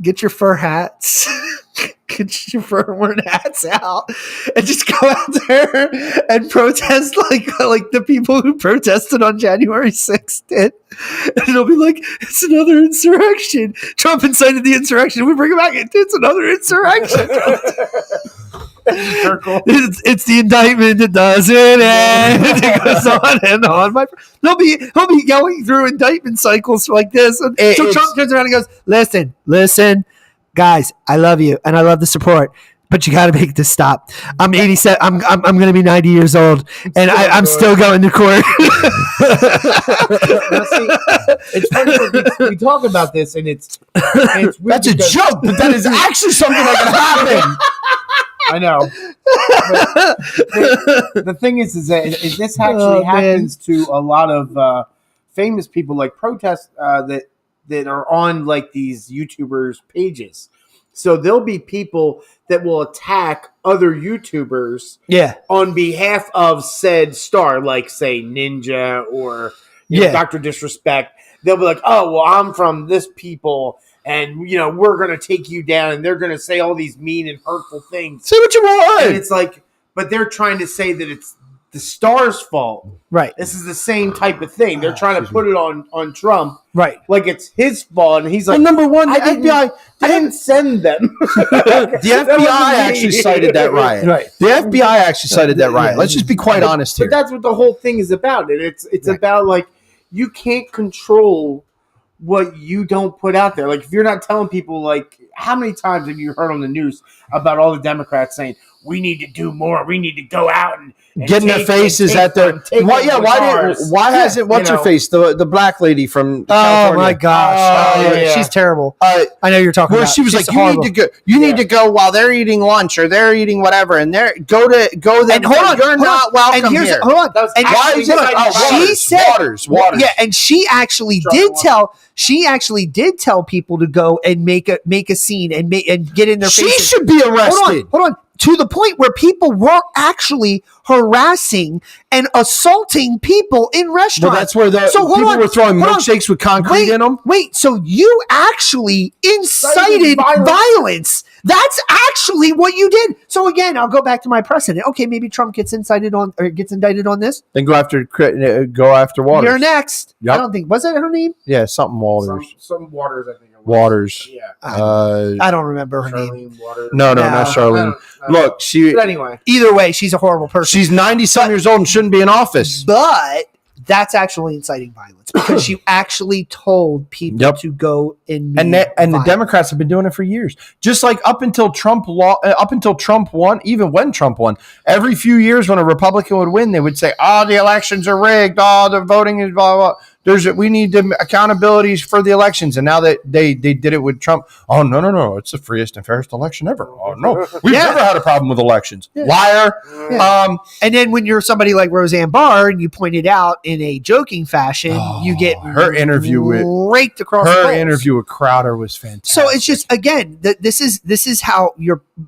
get your fur hats, get your fur wearing hats out, and just go out there and protest like the people who protested on January 6th did. And it'll be like, it's another insurrection. Trump incited the insurrection. We bring it back. It's another insurrection. It's the indictment that doesn't end. It goes on and on. He'll be going through indictment cycles like this. So Trump turns around and goes, listen, guys, I love you and I love the support, but you got to make this stop. I'm 87. I'm going to be 90 years old, and I'm still going to court. Now, see, it's funny we talk about this, and it's weird. That's a joke, but that is actually something that can happen. I know. The thing is that this actually happens to a lot of famous people, like protests that are on like these YouTubers' pages. So there'll be people that will attack other YouTubers on behalf of said star, like say Ninja or Dr. Disrespect. They'll be like, oh, well, I'm from this people, and we're going to take you down, and they're going to say all these mean and hurtful things. Say what you want. And it's like, but they're trying to say that it's the star's fault. Right. This is the same type of thing. They're trying to put it on Trump. Right. Like it's his fault. And he's like, well, number one, the FBI didn't send them. The FBI actually cited that riot. Right. The FBI actually cited that riot. Let's just be quite honest here. But that's what the whole thing is about. And it's about like, you can't control what you don't put out there. Like if you're not telling people, like how many times have you heard on the news about all the Democrats saying, we need to do more. We need to go out and get in their faces at their why hasn't what's her face, the black lady from California? Oh my gosh, she's terrible. I know you're talking where about. she was She's like, horrible. you need to go while they're eating lunch or they're eating whatever, and go there. And hold on, you're not welcome here. Hold on. And Why is it? She said, Waters. Yeah, and she actually did tell people to go and make a scene and get in their She faces. should be arrested. Hold on. To the point where people were actually harassing and assaulting people in restaurants. Well, that's where people were throwing milkshakes with concrete in them. Wait, so you actually incited violence. That's actually what you did. So again, I'll go back to my precedent. Okay, maybe Trump gets indicted on this. Then go after Waters. You're next. Yep. I don't think, was that her name? Yeah, something Waters. Some Waters, I think. Waters. Yeah. I don't remember her name. Charlene Waters. No, not Charlene. Look, But anyway. Either way, she's a horrible person. She's 90-some years old and shouldn't be in office. But that's actually inciting violence because she actually told people to go and the Democrats have been doing it for years. Just like up until Trump won, even when Trump won, every few years when a Republican would win, they would say, "Oh, the elections are rigged. Oh, the voting is blah blah." We need accountabilities for the elections, and now that they did it with Trump, oh no, it's the freest and fairest election ever. Oh no, we've never had a problem with elections. Yeah. Liar. Yeah. And then when you're somebody like Roseanne Barr, and you point it out in a joking fashion, you get her interview raked across. Her interview with Crowder was fantastic. So it's just again, this is how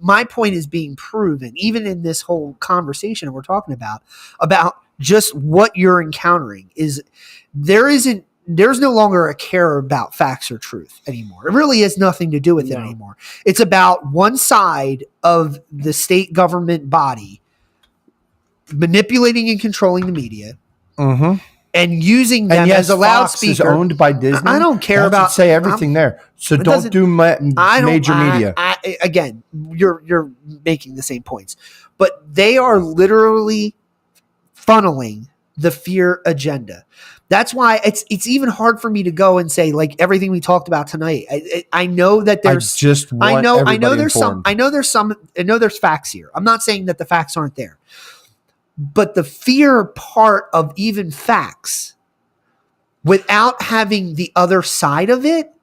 my point is being proven, even in this whole conversation we're talking about just what you're encountering is. There's no longer a care about facts or truth anymore. It really has nothing to do with it anymore. It's about one side of the state government body manipulating and controlling the media and using them as a loudspeaker. Fox is owned by Disney. I don't care about say everything there. So don't do major media. Again, you're making the same points, but they are literally funneling the fear agenda. That's why it's even hard for me to go and say like everything we talked about tonight. I know that there's I know there's facts here. I'm not saying that the facts aren't there, But the fear part of even facts, without having the other side of it,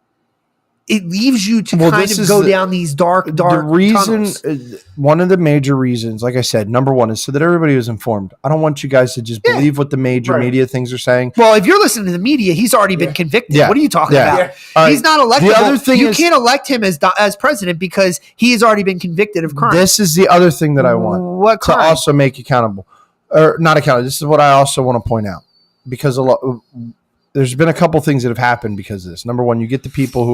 it leaves you to kind of go down these dark the reason tunnels. One of the major reasons, like I said, number one is so that everybody was informed. I don't want you guys to just believe what the major media things are saying. Well, if you're listening to the media, he's already been convicted. What are you talking about? He's not elected. The other thing you can't elect him as president because he has already been convicted of crime. This is the other thing that I want to also make accountable, or not accountable. This is what I also want to point out, because there's been a couple things that have happened because of this. Number one, you get the people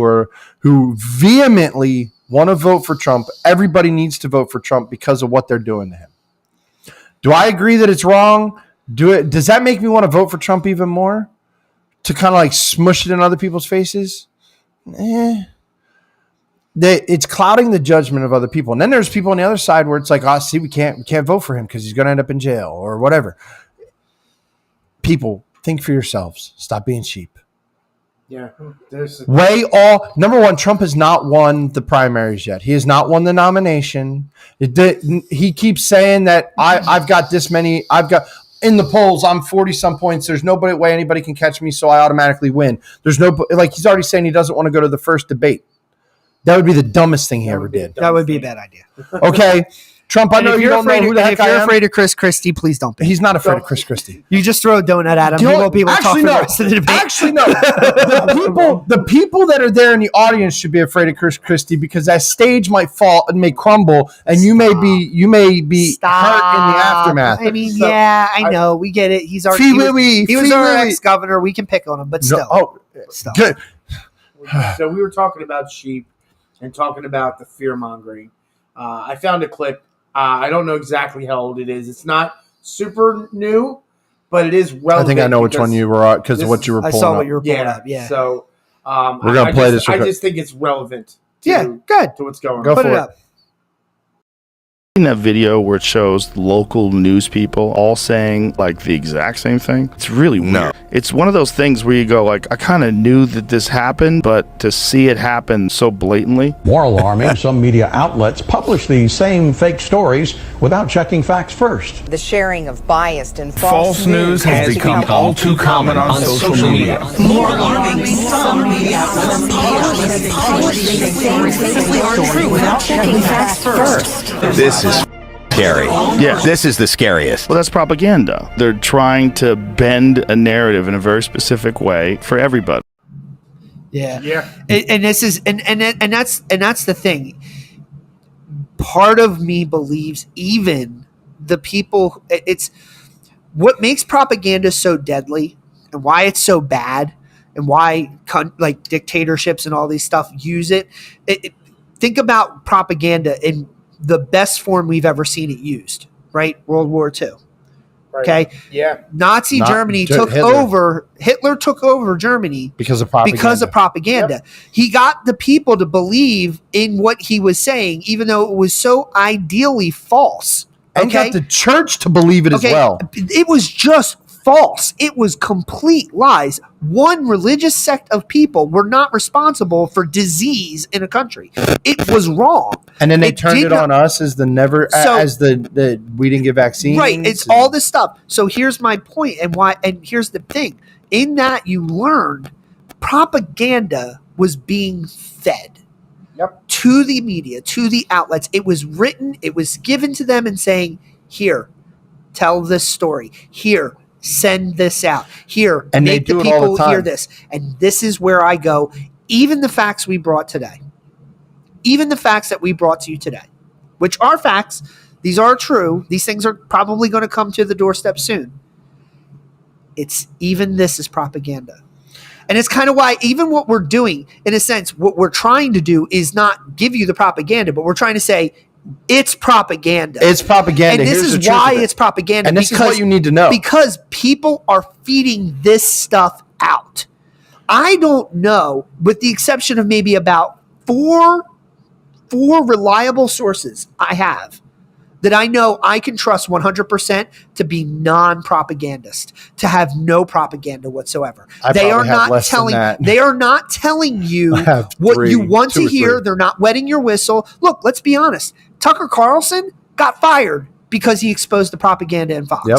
who vehemently want to vote for Trump. Everybody needs to vote for Trump because of what they're doing to him. Do I agree that it's wrong? Does that make me want to vote for Trump even more? To kind of like smush it in other people's faces? It's clouding the judgment of other people. And then there's people on the other side where it's like, oh, see, we can't vote for him because he's going to end up in jail or whatever. People, think for yourselves. Stop being sheep. Yeah. Number one, Trump has not won the primaries yet. He has not won the nomination. He keeps saying that I've got this many. In the polls, I'm 40-some points. There's no way anybody can catch me, so I automatically win. He's already saying he doesn't want to go to the first debate. That would be the dumbest thing he ever did. That would be a bad idea. Okay. Trump, I know you don't know who the heck I am. If you're afraid of Chris Christie, please don't be. He's not afraid of Chris Christie. You just throw a donut at him. He won't be able to talk for the rest of the debate. Actually, no. The people that are there in the audience should be afraid of Chris Christie because that stage might fall and may crumble, and you may be hurt in the aftermath. I mean, I know. We get it. He was our ex-governor. We can pick on him, but still. Good. So we were talking about sheep and talking about the fear-mongering. I found a clip. I don't know exactly how old it is. It's not super new, but it is relevant. I think I know which one you were because of what you were pulling up. I saw what you were pulling up, yeah. So we're going to play this. I just think it's relevant to what's going on. Go Put for it it. up. In that video where it shows local news people all saying like the exact same thing, it's really weird. No. It's one of those things where you go like, I kind of knew that this happened, but to see it happen so blatantly. More alarming, some media outlets publish these same fake stories without checking facts first. The sharing of biased and false news has become all too common on social media. More alarming, some media outlets publish these same fake stories without checking facts first. This is scary. Yeah. This is the scariest. Well, that's propaganda. They're trying to bend a narrative in a very specific way for everybody. Yeah. And this is and that's the thing. Part of me believes even the people, it's what makes propaganda so deadly and why it's so bad and why like dictatorships and all these stuff use it. Think about propaganda in the best form we've ever seen it used, right? World War II. Right. Okay. Yeah. Germany took over. Hitler took over Germany because of propaganda. Yep. He got the people to believe in what he was saying, even though it was so ideally false. And got the church to believe it as well. It was just false. It was complete lies. One religious sect of people were not responsible for disease in a country. It was wrong. And then they turned it on us as the we didn't get vaccines. Right. It's all this stuff. So here's my point and here's the thing. In that you learned propaganda was being fed to the media, to the outlets. It was written, it was given to them and saying, here, tell this story. Here, send this out. Here, and make the people hear this. And this is where I go. Even the facts we brought today, even the facts that we brought to you today, which are facts, these are true. These things are probably going to come to the doorstep soon. This is propaganda. And it's kind of why even what we're doing, in a sense, what we're trying to do is not give you the propaganda, but we're trying to say, it's propaganda. It's propaganda. And this is why it's propaganda. And this is what you need to know. Because people are feeding this stuff out. I don't know, with the exception of maybe about four reliable sources I have, that I know I can trust 100% to be non-propagandist, to have no propaganda whatsoever. They are not telling you what you want to hear. They're not wetting your whistle. Look, let's be honest. Tucker Carlson got fired because he exposed the propaganda in Fox. Yep.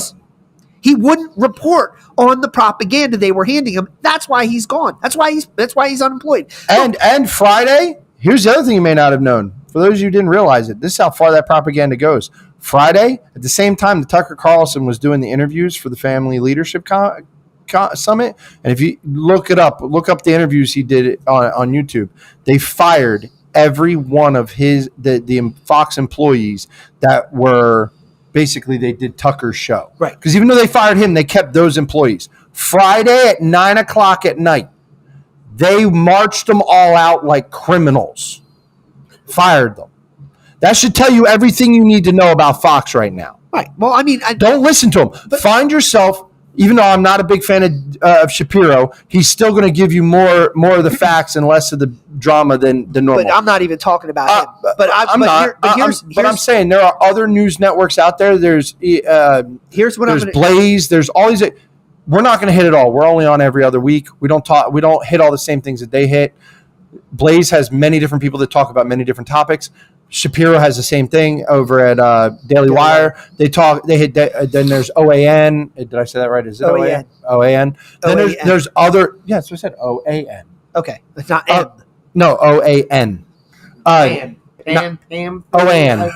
He wouldn't report on the propaganda they were handing him. That's why he's gone. That's why he's unemployed. And Friday, here's the other thing you may not have known. For those of you who didn't realize it, this is how far that propaganda goes. Friday, at the same time that Tucker Carlson was doing the interviews for the Family Leadership Summit, and if you look up the interviews he did on YouTube, they fired every one of the Fox employees that were basically they did Tucker's show. Right. Because even though they fired him, they kept those employees. Friday at 9:00 at night, they marched them all out like criminals. Fired them. That should tell you everything you need to know about Fox right now. Right. Well, I mean, don't listen to him. Find yourself. Even though I'm not a big fan of Shapiro, he's still going to give you more of the facts and less of the drama than normal. But I'm not even talking about him. But I'm saying there are other news networks out there. There's Blaze. There's all these. We're not going to hit it all. We're only on every other week. We don't hit all the same things that they hit. Blaze has many different people that talk about many different topics. Shapiro has the same thing over at Daily Wire. They hit. Then there's OAN. Did I say that right? Is it OAN? OAN. Then there's other. Yeah, so I said OAN. Okay, it's not M. No, OAN. Pam. OAN.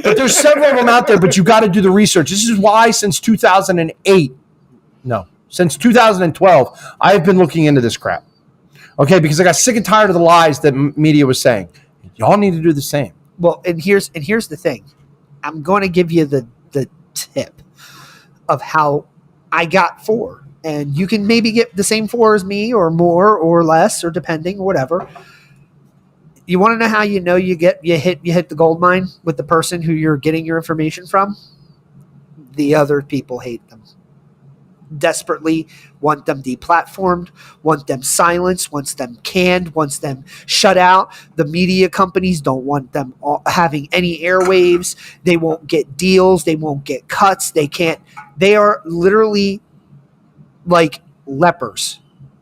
But there's several of them out there, but you got to do the research. This is why since 2012, I have been looking into this crap. Okay, because I got sick and tired of the lies that media was saying. Y'all need to do the same. Well, and here's the thing. I'm going to give you the tip of how I got 4. And you can maybe get the same 4 as me or more or less or depending or whatever. You want to know how you know you hit the gold mine with the person who you're getting your information from? The other people hate them. Desperately want them deplatformed, want them silenced, wants them canned, wants them shut out. The media companies don't want them having any airwaves. They won't get deals. They won't get cuts. They can't. They are literally like lepers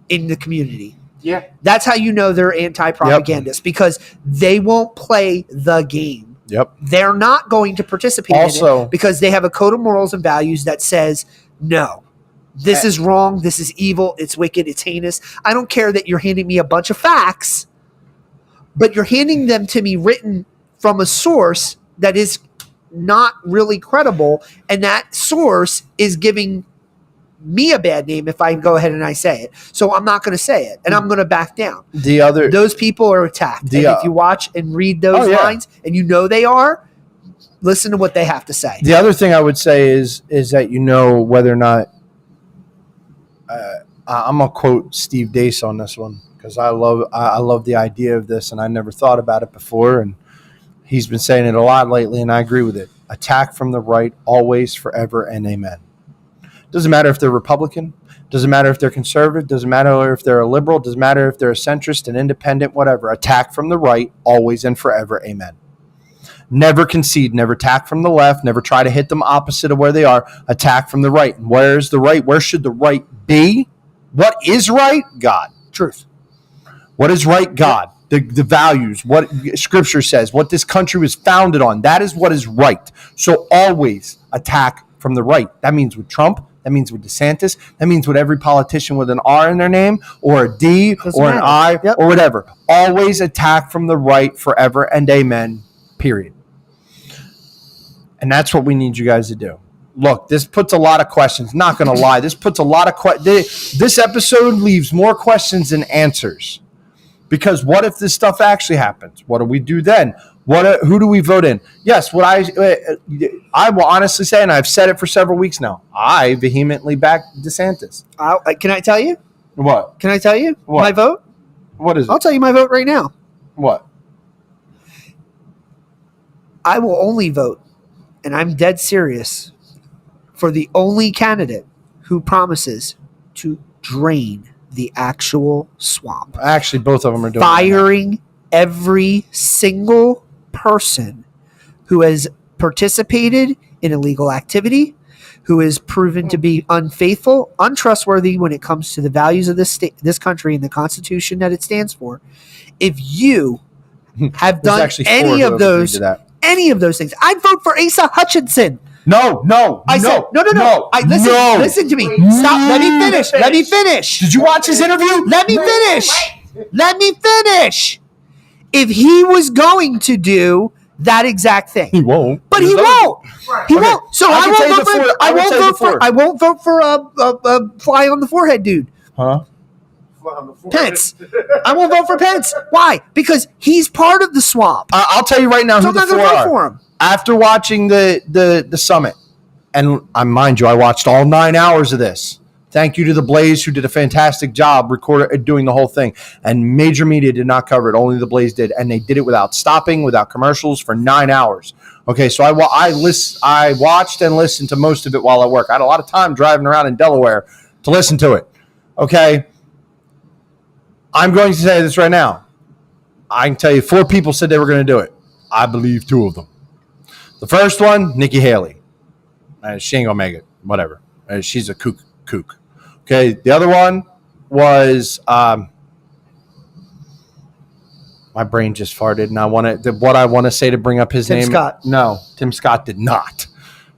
in the community. Yeah. That's how you know they're anti-propagandists because they won't play the game. Yep. They're not going to participate in it because they have a code of morals and values that says no. This is wrong. This is evil. It's wicked. It's heinous. I don't care that you're handing me a bunch of facts, but you're handing them to me written from a source that is not really credible, and that source is giving me a bad name if I go ahead and I say it. So I'm not going to say it, and I'm going to back down. Those people are attacked. And if you watch and read those lines, and you know they are, listen to what they have to say. The other thing I would say is that you know whether or not I'm gonna quote Steve Dace on this one because I love the idea of this and I never thought about it before, and he's been saying it a lot lately, and I agree with it. Attack from the right, always, forever, and amen. Doesn't matter if they're Republican, doesn't matter if they're conservative, doesn't matter if they're a liberal, doesn't matter if they're a centrist, an independent, whatever. Attack from the right, always and forever, amen. Never concede, never attack from the left, never try to hit them opposite of where they are. Attack from the right. And where's the right? Where should the right be? What is right? God. Truth. What is right? God. The values, what Scripture says, what this country was founded on. That is what is right. So always attack from the right. That means with Trump. That means with DeSantis. That means with every politician with an R in their name or a D or an I or whatever. Always attack from the right forever and amen, period. And that's what we need you guys to do. Look, this puts a lot of questions. Not going to lie. This puts a lot of questions. This episode leaves more questions than answers. Because what if this stuff actually happens? What do we do then? Who do we vote in? Yes, what I will honestly say, and I've said it for several weeks now, I vehemently back DeSantis. Can I tell you? What? Can I tell you what? My vote? What is it? I'll tell you my vote right now. What? I will only vote, and I'm dead serious, for the only candidate who promises to drain the actual swamp. Actually, both of them are doing firing every single person who has participated in illegal activity, who is proven to be unfaithful, untrustworthy when it comes to the values of this country and the Constitution that it stands for. If you have done any of those, any of those things. I'd vote for Asa Hutchinson. No. I said no. Listen to me. Stop. Let me finish. Did you watch his interview? Let me finish. If he was going to do that exact thing, He won't. but he won't. He won't. So I won't vote for a fly on the forehead dude. Huh? Pence. I won't vote for Pence. Why? Because he's part of the swamp. I'll tell you right now So who I'm the not four going to vote are. for him. After watching the summit, and mind you, I watched all 9 hours of this. Thank you to the Blaze, who did a fantastic job doing the whole thing. And major media did not cover it. Only the Blaze did. And they did it without stopping, without commercials for 9 hours. Okay, so I watched and listened to most of it while at work. I had a lot of time driving around in Delaware to listen to it. Okay, I'm going to say this right now. I can tell you 4 people said they were going to do it. I believe 2 of them. The first one, Nikki Haley. She ain't going to make it. Whatever. She's a kook. Okay, the other one was my brain just farted, and I want to say to bring up his name. Tim Scott. No, Tim Scott did not.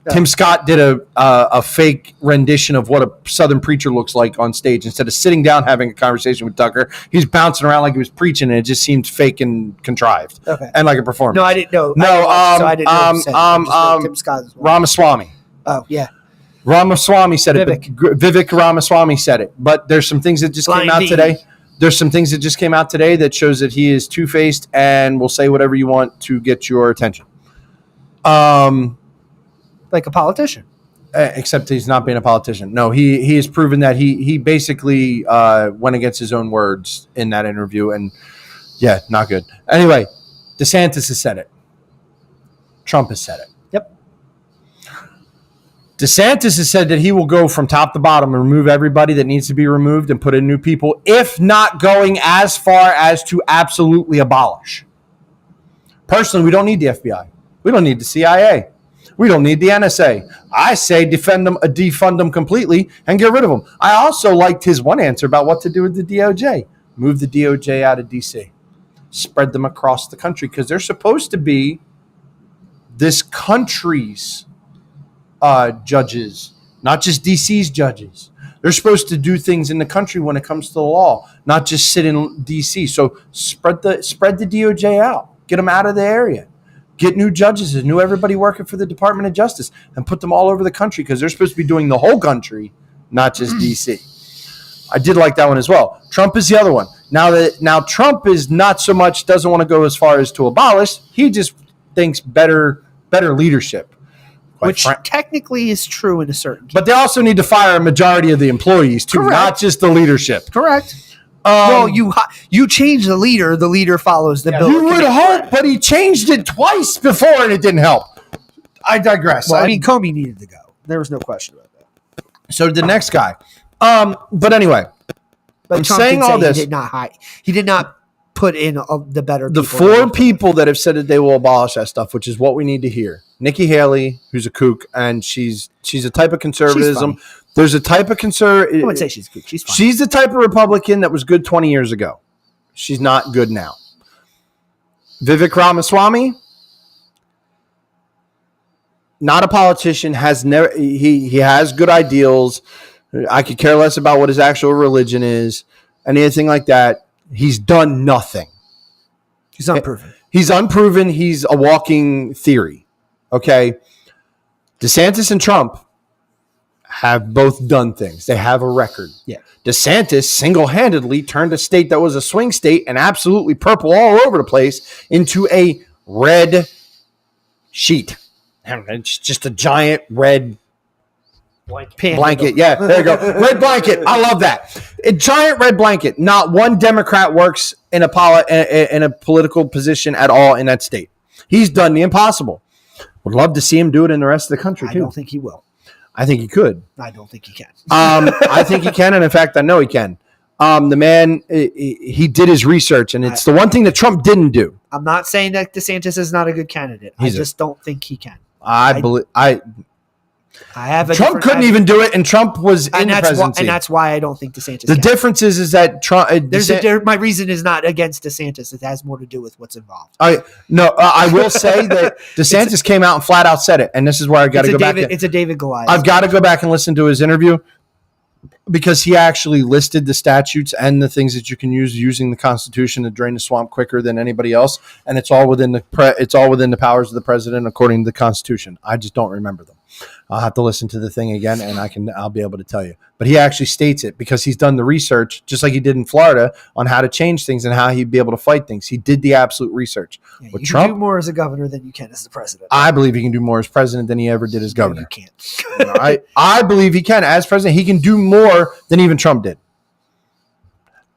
Yeah. Tim Scott did a fake rendition of what a Southern preacher looks like on stage. Instead of sitting down having a conversation with Tucker, he's bouncing around like he was preaching, and it just seemed fake and contrived, and like a performance. No, I didn't know. I didn't know Tim Scott as well. Ramaswamy. Oh yeah. Ramaswamy said it. Vivek Ramaswamy said it. But there's some things that just came out today. There's some things that just came out today that shows that he is two-faced and will say whatever you want to get your attention. Like a politician. Except he's not being a politician. No, he has proven that he basically went against his own words in that interview. And, yeah, not good. Anyway, DeSantis has said it. Trump has said it. DeSantis has said that he will go from top to bottom and remove everybody that needs to be removed and put in new people, if not going as far as to absolutely abolish. Personally, we don't need the FBI. We don't need the CIA. We don't need the NSA. I say defund them completely and get rid of them. I also liked his one answer about what to do with the DOJ. Move the DOJ out of D.C. Spread them across the country because they're supposed to be this country's judges, not just DC's judges. They're supposed to do things in the country when it comes to the law, not just sit in DC. So spread the DOJ out, get them out of the area, get new judges and new everybody working for the Department of Justice, and put them all over the country because they're supposed to be doing the whole country, not just DC. I did like that one as well. Trump is the other one. Now Trump is not so much doesn't want to go as far as to abolish. He just thinks better leadership. Which technically is true in a certain case. But they also need to fire a majority of the employees, too, not just the leadership. Correct. Well, you change the leader follows the bill. You would hope, but he changed it twice before, and it didn't help. I digress. Well, Comey needed to go. There was no question about that. So the next guy. But anyway, but I'm Trump saying all this. He did not put in the better people. The 4 people that have said that they will abolish that stuff, which is what we need to hear. Nikki Haley, who's a kook, and she's a type of conservatism. There's a type of conservative. I wouldn't say she's a kook. She's fine. She's the type of Republican that was good 20 years ago. She's not good now. Vivek Ramaswamy, not a politician, has never. He has good ideals. I could care less about what his actual religion is, anything like that. He's done nothing. He's unproven. He's unproven. He's a walking theory. Okay. DeSantis and Trump have both done things. They have a record. Yeah. DeSantis single-handedly turned a state that was a swing state and absolutely purple all over the place into a red sheet. It's just a giant red blanket. Yeah, there you go. Red blanket. I love that. A giant red blanket. Not one Democrat works in a political position at all in that state. He's done the impossible. Would love to see him do it in the rest of the country, too. I don't think he will. I think he could. I don't think he can. I think he can, and in fact, I know he can. The man, he did his research, and it's the one thing that Trump didn't do. I'm not saying that DeSantis is not a good candidate. I just don't think he can. I have a Trump couldn't even do it, and Trump was in the presidency. And that's why I don't think DeSantis. The difference is that Trump. My reason is not against DeSantis. It has more to do with what's involved. I will say that DeSantis came out and flat out said it, and this is where I got to go back. It's a David Goliath. I've got to go back and listen to his interview because he actually listed the statutes and the things that you can use using the Constitution to drain the swamp quicker than anybody else, and it's all within the powers of the president according to the Constitution. I just don't remember them. I'll have to listen to the thing again, and I'll be able to tell you. But he actually states it because he's done the research, just like he did in Florida, on how to change things and how he'd be able to fight things. He did the absolute research. Yeah, With you Trump, can do more as a governor than you can as the president. I believe he can do more as president than he ever did as governor. No, you can't. I believe he can as president. He can do more than even Trump did.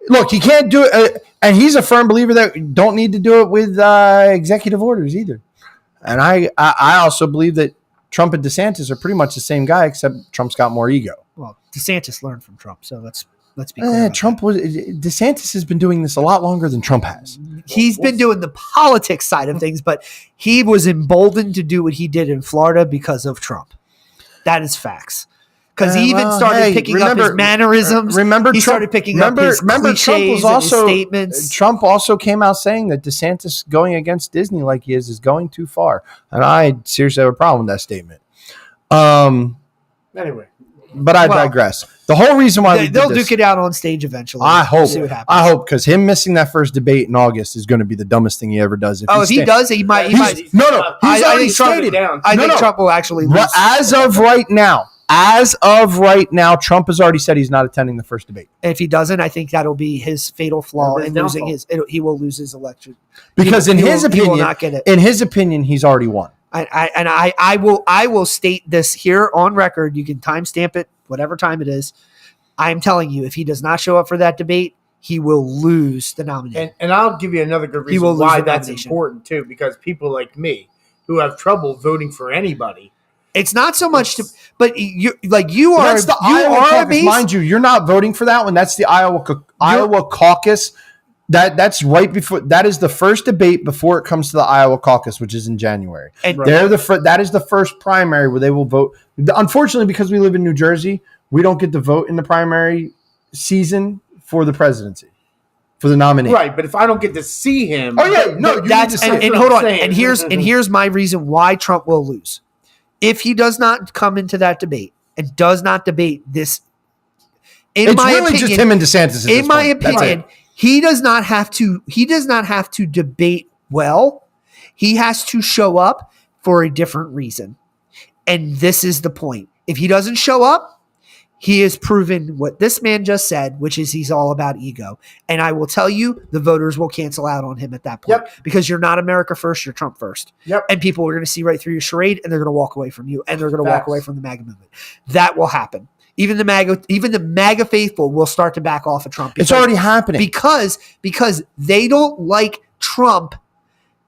Look, he can't do it, and he's a firm believer that you don't need to do it with executive orders either. And I also believe that Trump and DeSantis are pretty much the same guy, except Trump's got more ego. Well, DeSantis learned from Trump, so let's be clear. DeSantis has been doing this a lot longer than Trump has. He's been doing the politics side of things, but he was emboldened to do what he did in Florida because of Trump. That is facts. Because he even started picking up his mannerisms. He started picking up his cliches and his statements. Trump also came out saying that DeSantis going against Disney like he is going too far. And I seriously have a problem with that statement. Anyway. But I digress. The whole reason why they'll duke it out on stage eventually. I hope. See what happens. I hope because him missing that first debate in August is going to be the dumbest thing he ever does. If he does, he might. He's already stated. I think Trump will actually lose. As of right now, Trump has already said he's not attending the first debate. And if he doesn't, I think that'll be his fatal flaw in losing he will lose his election. Because in his opinion, he will not get it. In his opinion, he's already won. I will state this here on record. You can timestamp it, whatever time it is. I am telling you, if he does not show up for that debate, he will lose the nomination. And I'll give you another good reason why that's important too, because people like me who have trouble voting for anybody. It's not so much to, but you are. That's the Iowa caucus, mind you. You're not voting for that one. That's the Iowa caucus. That's right before. That is the first debate before it comes to the Iowa caucus, which is in January. And that is the first primary where they will vote. Unfortunately, because we live in New Jersey, we don't get to vote in the primary season for the presidency, for the nominee. Right, but if I don't get to see him, hold on. And here's my reason why Trump will lose. If he does not come into that debate and does not debate this, it's really just him and DeSantis. In my opinion, he does not have to. He does not have to debate well. He has to show up for a different reason, and this is the point. If he doesn't show up, he has proven what this man just said, which is he's all about ego. And I will tell you, the voters will cancel out on him at that point because you're not America first, you're Trump first. Yep. And people are going to see right through your charade and they're going to walk away from you and they're going to walk away from the MAGA movement. That will happen. Even the MAGA faithful will start to back off of Trump. It's already happening. Because they don't like Trump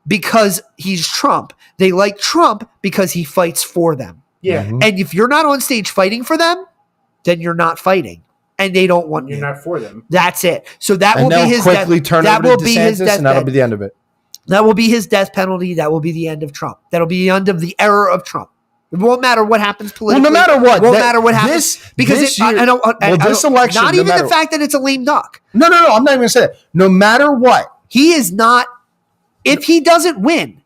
because he's Trump. They like Trump because he fights for them. Yeah. Mm-hmm. And if you're not on stage fighting for them, then you're not fighting, and they don't want you. You're not for them. That's it. So that will be his death. That will be his death. And that'll be the end of it. That will be his death penalty. That will be the end of Trump. That'll be the end of the era of Trump. It won't matter what happens politically. Well, no matter what. It won't matter what happens because this election. Not even the fact that it's a lame duck. No. I'm not even going to say that. No matter what, he is not. If he doesn't win,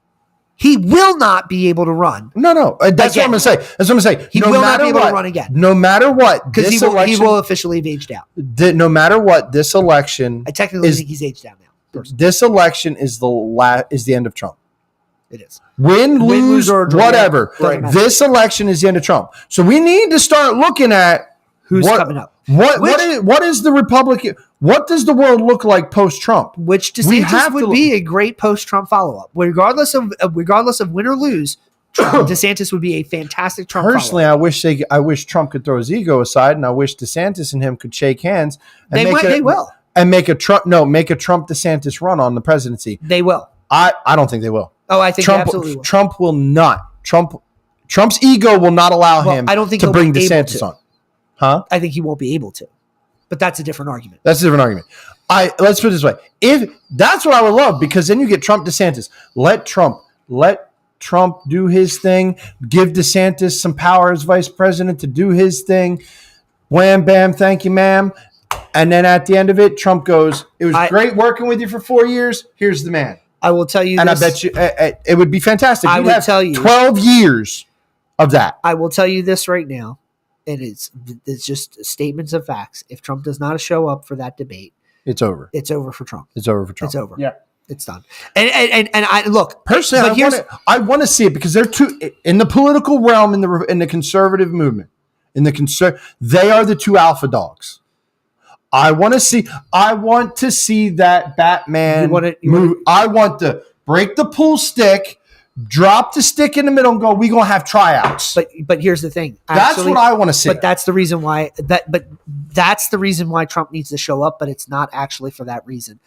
he will not be able to run. No. That's what I'm going to say. He will not be able to run again. No matter what. Because he will officially have aged out. No matter what, this election. I technically think he's aged out now. Personally. This election is the end of Trump. It is. Win, lose, or whatever. Right. This election is the end of Trump. So we need to start looking at who's coming up. What is the Republican? What does the world look like post-Trump? Which DeSantis would be a great post-Trump follow-up. Regardless of win or lose, DeSantis would be a fantastic Trump Personally, follow-up. I wish Trump could throw his ego aside, and I wish DeSantis and him could shake hands. And they will. And make a Trump DeSantis run on the presidency. They will. I don't think they will. Oh, I think they absolutely will. Trump will not. Trump's ego will not allow him to bring DeSantis on. Huh? I think he won't be able to. But that's a different argument. Let's put it this way. If that's what I would love, because then you get Trump DeSantis. Let Trump do his thing, give DeSantis some power as vice president to do his thing. Wham, bam, thank you, ma'am. And then at the end of it, Trump goes, it was great working with you for 4 years. Here's the man. I will tell you and this. I bet you it would be fantastic. I would tell you 12 years of that. I will tell you this right now. It's just statements of facts. If Trump does not show up for that debate, it's over. It's over for Trump. It's over for Trump. It's over. Yeah. It's done. And I look personally, I want to see it because they're two in the political realm in the conservative movement. They are the two alpha dogs. I want to see that Batman move. I want to break the pool stick, drop the stick in the middle, and go. We gonna have tryouts. But here's the thing. That's what I want to see. But that's the reason why that's the reason why Trump needs to show up. But it's not actually for that reason.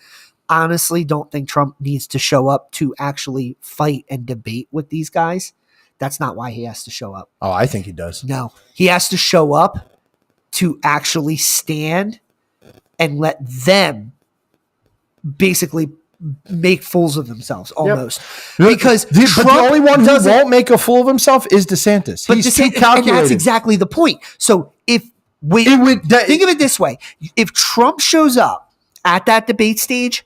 Honestly, don't think Trump needs to show up to actually fight and debate with these guys. That's not why he has to show up. Oh, I think he does. No, he has to show up to actually stand and let them basically make fools of themselves almost. Yep. Because the only one who won't make a fool of himself is DeSantis. He's too calculated. And that's exactly the point. So think of it this way. If Trump shows up at that debate stage,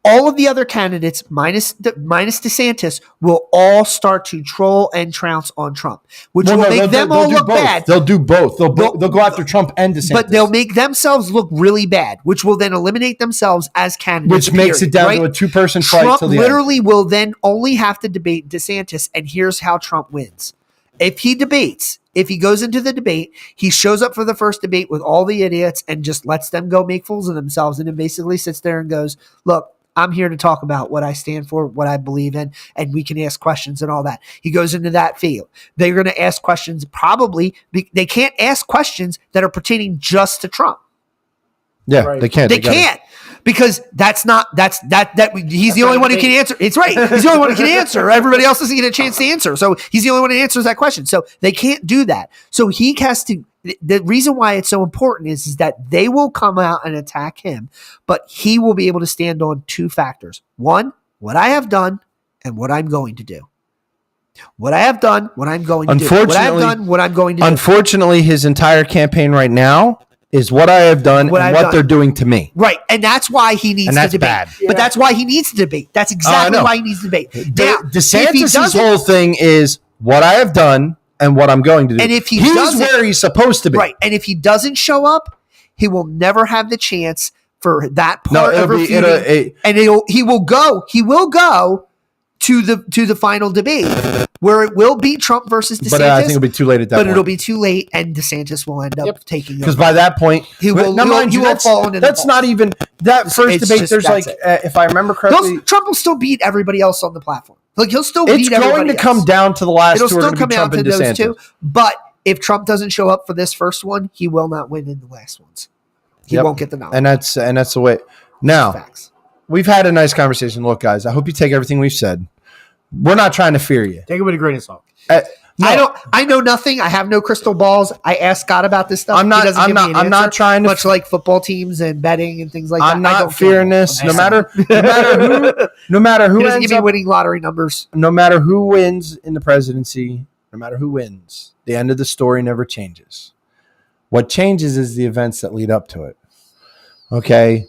all of the other candidates, minus DeSantis, will all start to troll and trounce on Trump, which will make them all look bad. They'll do both. They'll go after Trump and DeSantis. But they'll make themselves look really bad, which will then eliminate themselves as candidates. Which makes it down to a two-person fight. Trump literally will then only have to debate DeSantis, and here's how Trump wins. If he goes into the debate, he shows up for the first debate with all the idiots and just lets them go make fools of themselves, and then basically sits there and goes, look, I'm here to talk about what I stand for, what I believe in, and we can ask questions and all that. He goes into that field. They're going to ask questions they can't ask questions that are pertaining just to Trump. Yeah, right. They can't. They can't. Because he's the only one who can answer. It's right. He's the only one who can answer. Everybody else doesn't get a chance to answer. So he's the only one who answers that question. So they can't do that. So he has to. The reason why it's so important is that they will come out and attack him, but he will be able to stand on two factors. One, what I have done and what I'm going to do. What I have done, what I'm going to do. What I have done, what I'm going to do. Unfortunately, his entire campaign right now is what I have done and what they're doing to me. Right. And that's why he needs to debate. Bad. But that's why he needs to debate. That's exactly why he needs to debate. Now, DeSantis' whole thing is what I have done and what I'm going to do. And if he's where he's supposed to be. Right. And if he doesn't show up, he will never have the chance for that part of refuting. And he will go to the final debate where it will be Trump versus DeSantis. But I think it'll be too late at that point. But it'll be too late, and DeSantis will end up taking over. Because by that point, he will fall into that's not even that first debate. There's if I remember correctly, Trump will still beat everybody else on the platform. Like he'll still beat everybody else. It's going to come down to the last two. It'll still come down to those two. But if Trump doesn't show up for this first one, he will not win in the last ones. He won't get the knowledge. And that's the way. Now, we've had a nice conversation. Look, guys, I hope you take everything we've said. We're not trying to fear you. Take it with a grain of salt. No. I know nothing. I have no crystal balls. I ask God about this stuff. I'm not trying to, much like football teams and betting and things like that. I'm not fearing this. No matter who he doesn't give me winning lottery numbers. No matter who wins in the presidency, no matter who wins, the end of the story never changes. What changes is the events that lead up to it. Okay.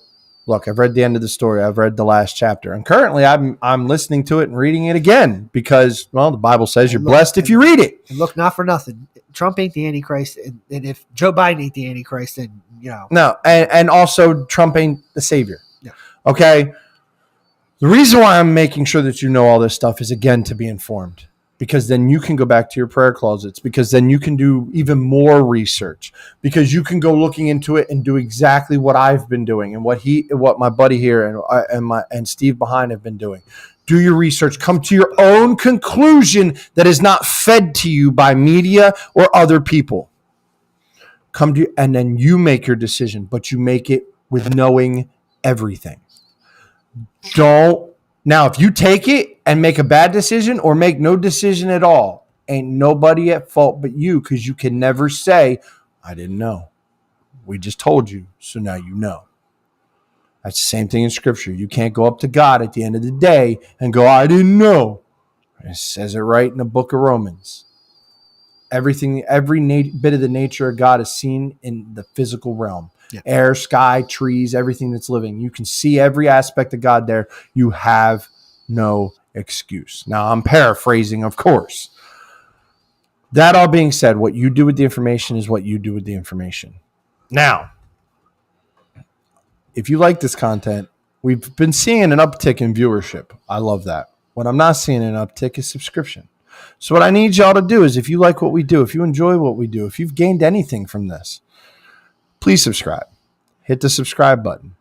Look, I've read the end of the story. I've read the last chapter. And currently I'm listening to it and reading it again because, well, the Bible says you're blessed if you read it. And look, not for nothing. Trump ain't the Antichrist. And if Joe Biden ain't the Antichrist, then, No, and also Trump ain't the savior. Yeah. Okay? The reason why I'm making sure that you know all this stuff is, again, to be informed. Because then you can go back to your prayer closets. Because then you can do even more research. Because you can go looking into it and do exactly what I've been doing and what my buddy here and Steve behind have been doing. Do your research. Come to your own conclusion that is not fed to you by media or other people. And then you make your decision, but you make it with knowing everything. Now, if you take it and make a bad decision or make no decision at all, ain't nobody at fault but you, because you can never say, I didn't know. We just told you, so now you know. That's the same thing in Scripture. You can't go up to God at the end of the day and go, I didn't know. It says it right in the book of Romans. Every bit of the nature of God is seen in the physical realm. Yeah. Air, sky, trees, everything that's living. You can see every aspect of God there. You have no excuse. Now, I'm paraphrasing, of course. That all being said, what you do with the information is what you do with the information. Now, if you like this content, we've been seeing an uptick in viewership. I love that. What I'm not seeing an uptick is subscription. So what I need y'all to do is, if you like what we do, if you enjoy what we do, if you've gained anything from this, please subscribe. Hit the subscribe button.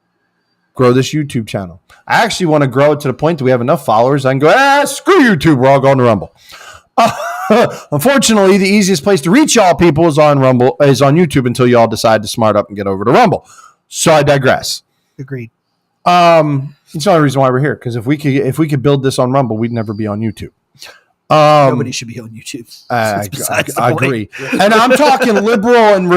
Grow this YouTube channel. I actually want to grow it to the point that we have enough followers I can go, screw YouTube, we're all going to Rumble. Unfortunately, the easiest place to reach y'all people is on YouTube until y'all decide to smart up and get over to Rumble. So I digress. Agreed. It's the only reason why we're here, because if we could build this on Rumble, we'd never be on YouTube. Nobody should be on YouTube. I agree. And I'm talking liberal and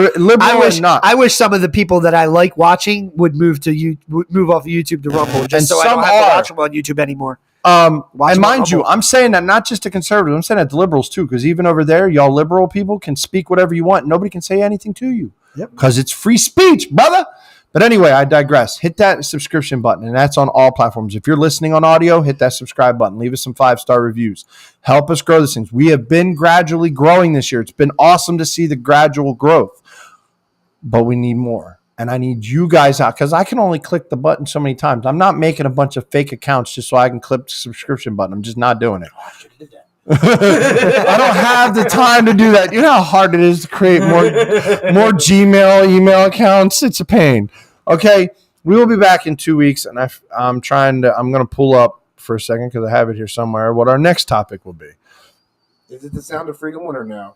not. I wish some of the people that I like watching would move off of YouTube to Rumble, just so I don't have to watch them on YouTube anymore. And mind you, I'm saying that not just to conservatives, I'm saying that to liberals too, because even over there, y'all liberal people can speak whatever you want. Nobody can say anything to you because it's free speech, brother. But anyway, I digress. Hit that subscription button, and that's on all platforms. If you're listening on audio, hit that subscribe button. Leave us some 5-star reviews. Help us grow these things. We have been gradually growing this year. It's been awesome to see the gradual growth, but we need more. And I need you guys out, because I can only click the button so many times. I'm not making a bunch of fake accounts just so I can click the subscription button. I'm just not doing it. I don't have the time to do that. You know how hard it is to create more Gmail, email accounts? It's a pain. Okay, we will be back in 2 weeks, and I'm going to pull up for a second because I have it here somewhere what our next topic will be. Is it the Sound of Freedom one or no?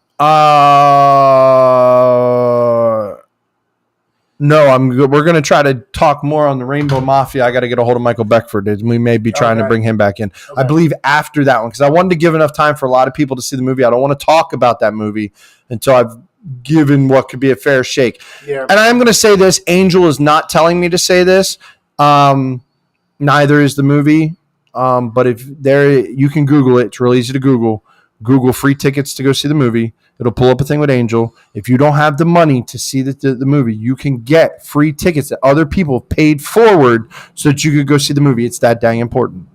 No, we're going to try to talk more on the Rainbow Mafia. I got to get a hold of Michael Beckford. We may be trying to bring him back in. Okay. I believe after that one, because I wanted to give enough time for a lot of people to see the movie. I don't want to talk about that movie until I've given what could be a fair shake. Yeah. And I'm going to say this. Angel is not telling me to say this. Neither is the movie. But you can Google it. It's real easy to Google. Google free tickets to go see the movie. It'll pull up a thing with Angel. If you don't have the money to see the movie, you can get free tickets that other people paid forward so that you could go see the movie. It's that dang important.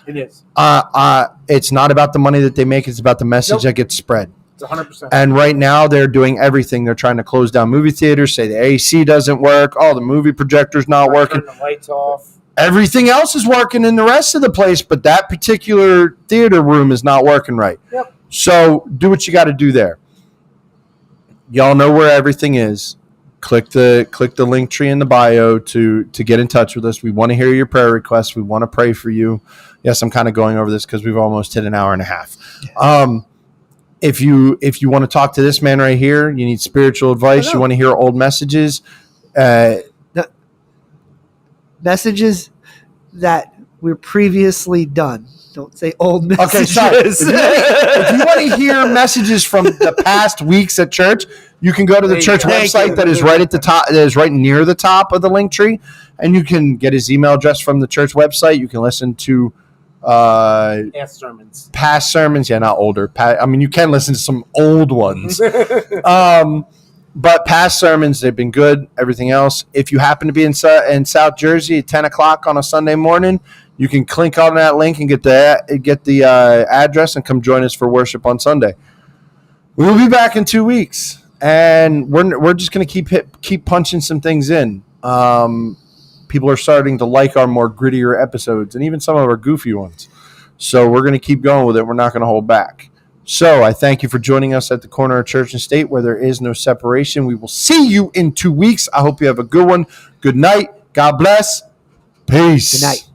It is. It's not about the money that they make. It's about the message that gets spread. It's 100%. And right now they're doing everything. They're trying to close down movie theaters, say the AC doesn't work. Oh, the movie projector's not working. Turn the lights off. Everything else is working in the rest of the place, but that particular theater room is not working right. Yep. So do what you got to do there. Y'all know where everything is. Click the link tree in the bio to get in touch with us. We want to hear your prayer requests. We want to pray for you. Yes, I'm kind of going over this because we've almost hit an hour and a half. If you want to talk to this man right here, you need spiritual advice. You want to hear old messages. Messages that were previously done. Don't say old messages. Okay, sorry. If you want to hear messages from the past weeks at church, you can go to the church website that is right at the top, that is right near the top of the link tree, and you can get his email address from the church website. You can listen to past sermons. Past sermons, yeah, not older. You can listen to some old ones. But past sermons, they've been good. Everything else, if you happen to be in South Jersey at 10 o'clock on a Sunday morning, you can click on that link and get the address and come join us for worship on Sunday. We will be back in 2 weeks, and we're just going to keep punching some things in. People are starting to like our more grittier episodes and even some of our goofy ones. So we're going to keep going with it. We're not going to hold back. So I thank you for joining us at the corner of church and state where there is no separation. We will see you in 2 weeks. I hope you have a good one. Good night. God bless. Peace. Good night.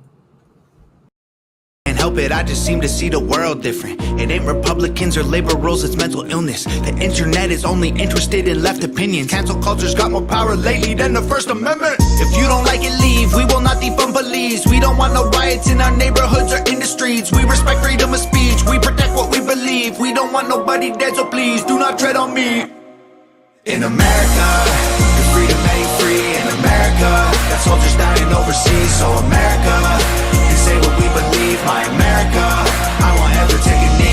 Can't help it, I just seem to see the world different. It ain't Republicans or liberals, it's mental illness. The internet is only interested in left opinions. Cancel culture's got more power lately than the First Amendment. If you don't like it, leave. We will not defund police. We don't want no riots in our neighborhoods or in the streets. We respect freedom of speech. We protect what we believe. We don't want nobody dead, so please do not tread on me. In America, the freedom ain't free. In America, got soldiers dying overseas. So America, say what we believe, my America, I won't ever take a knee.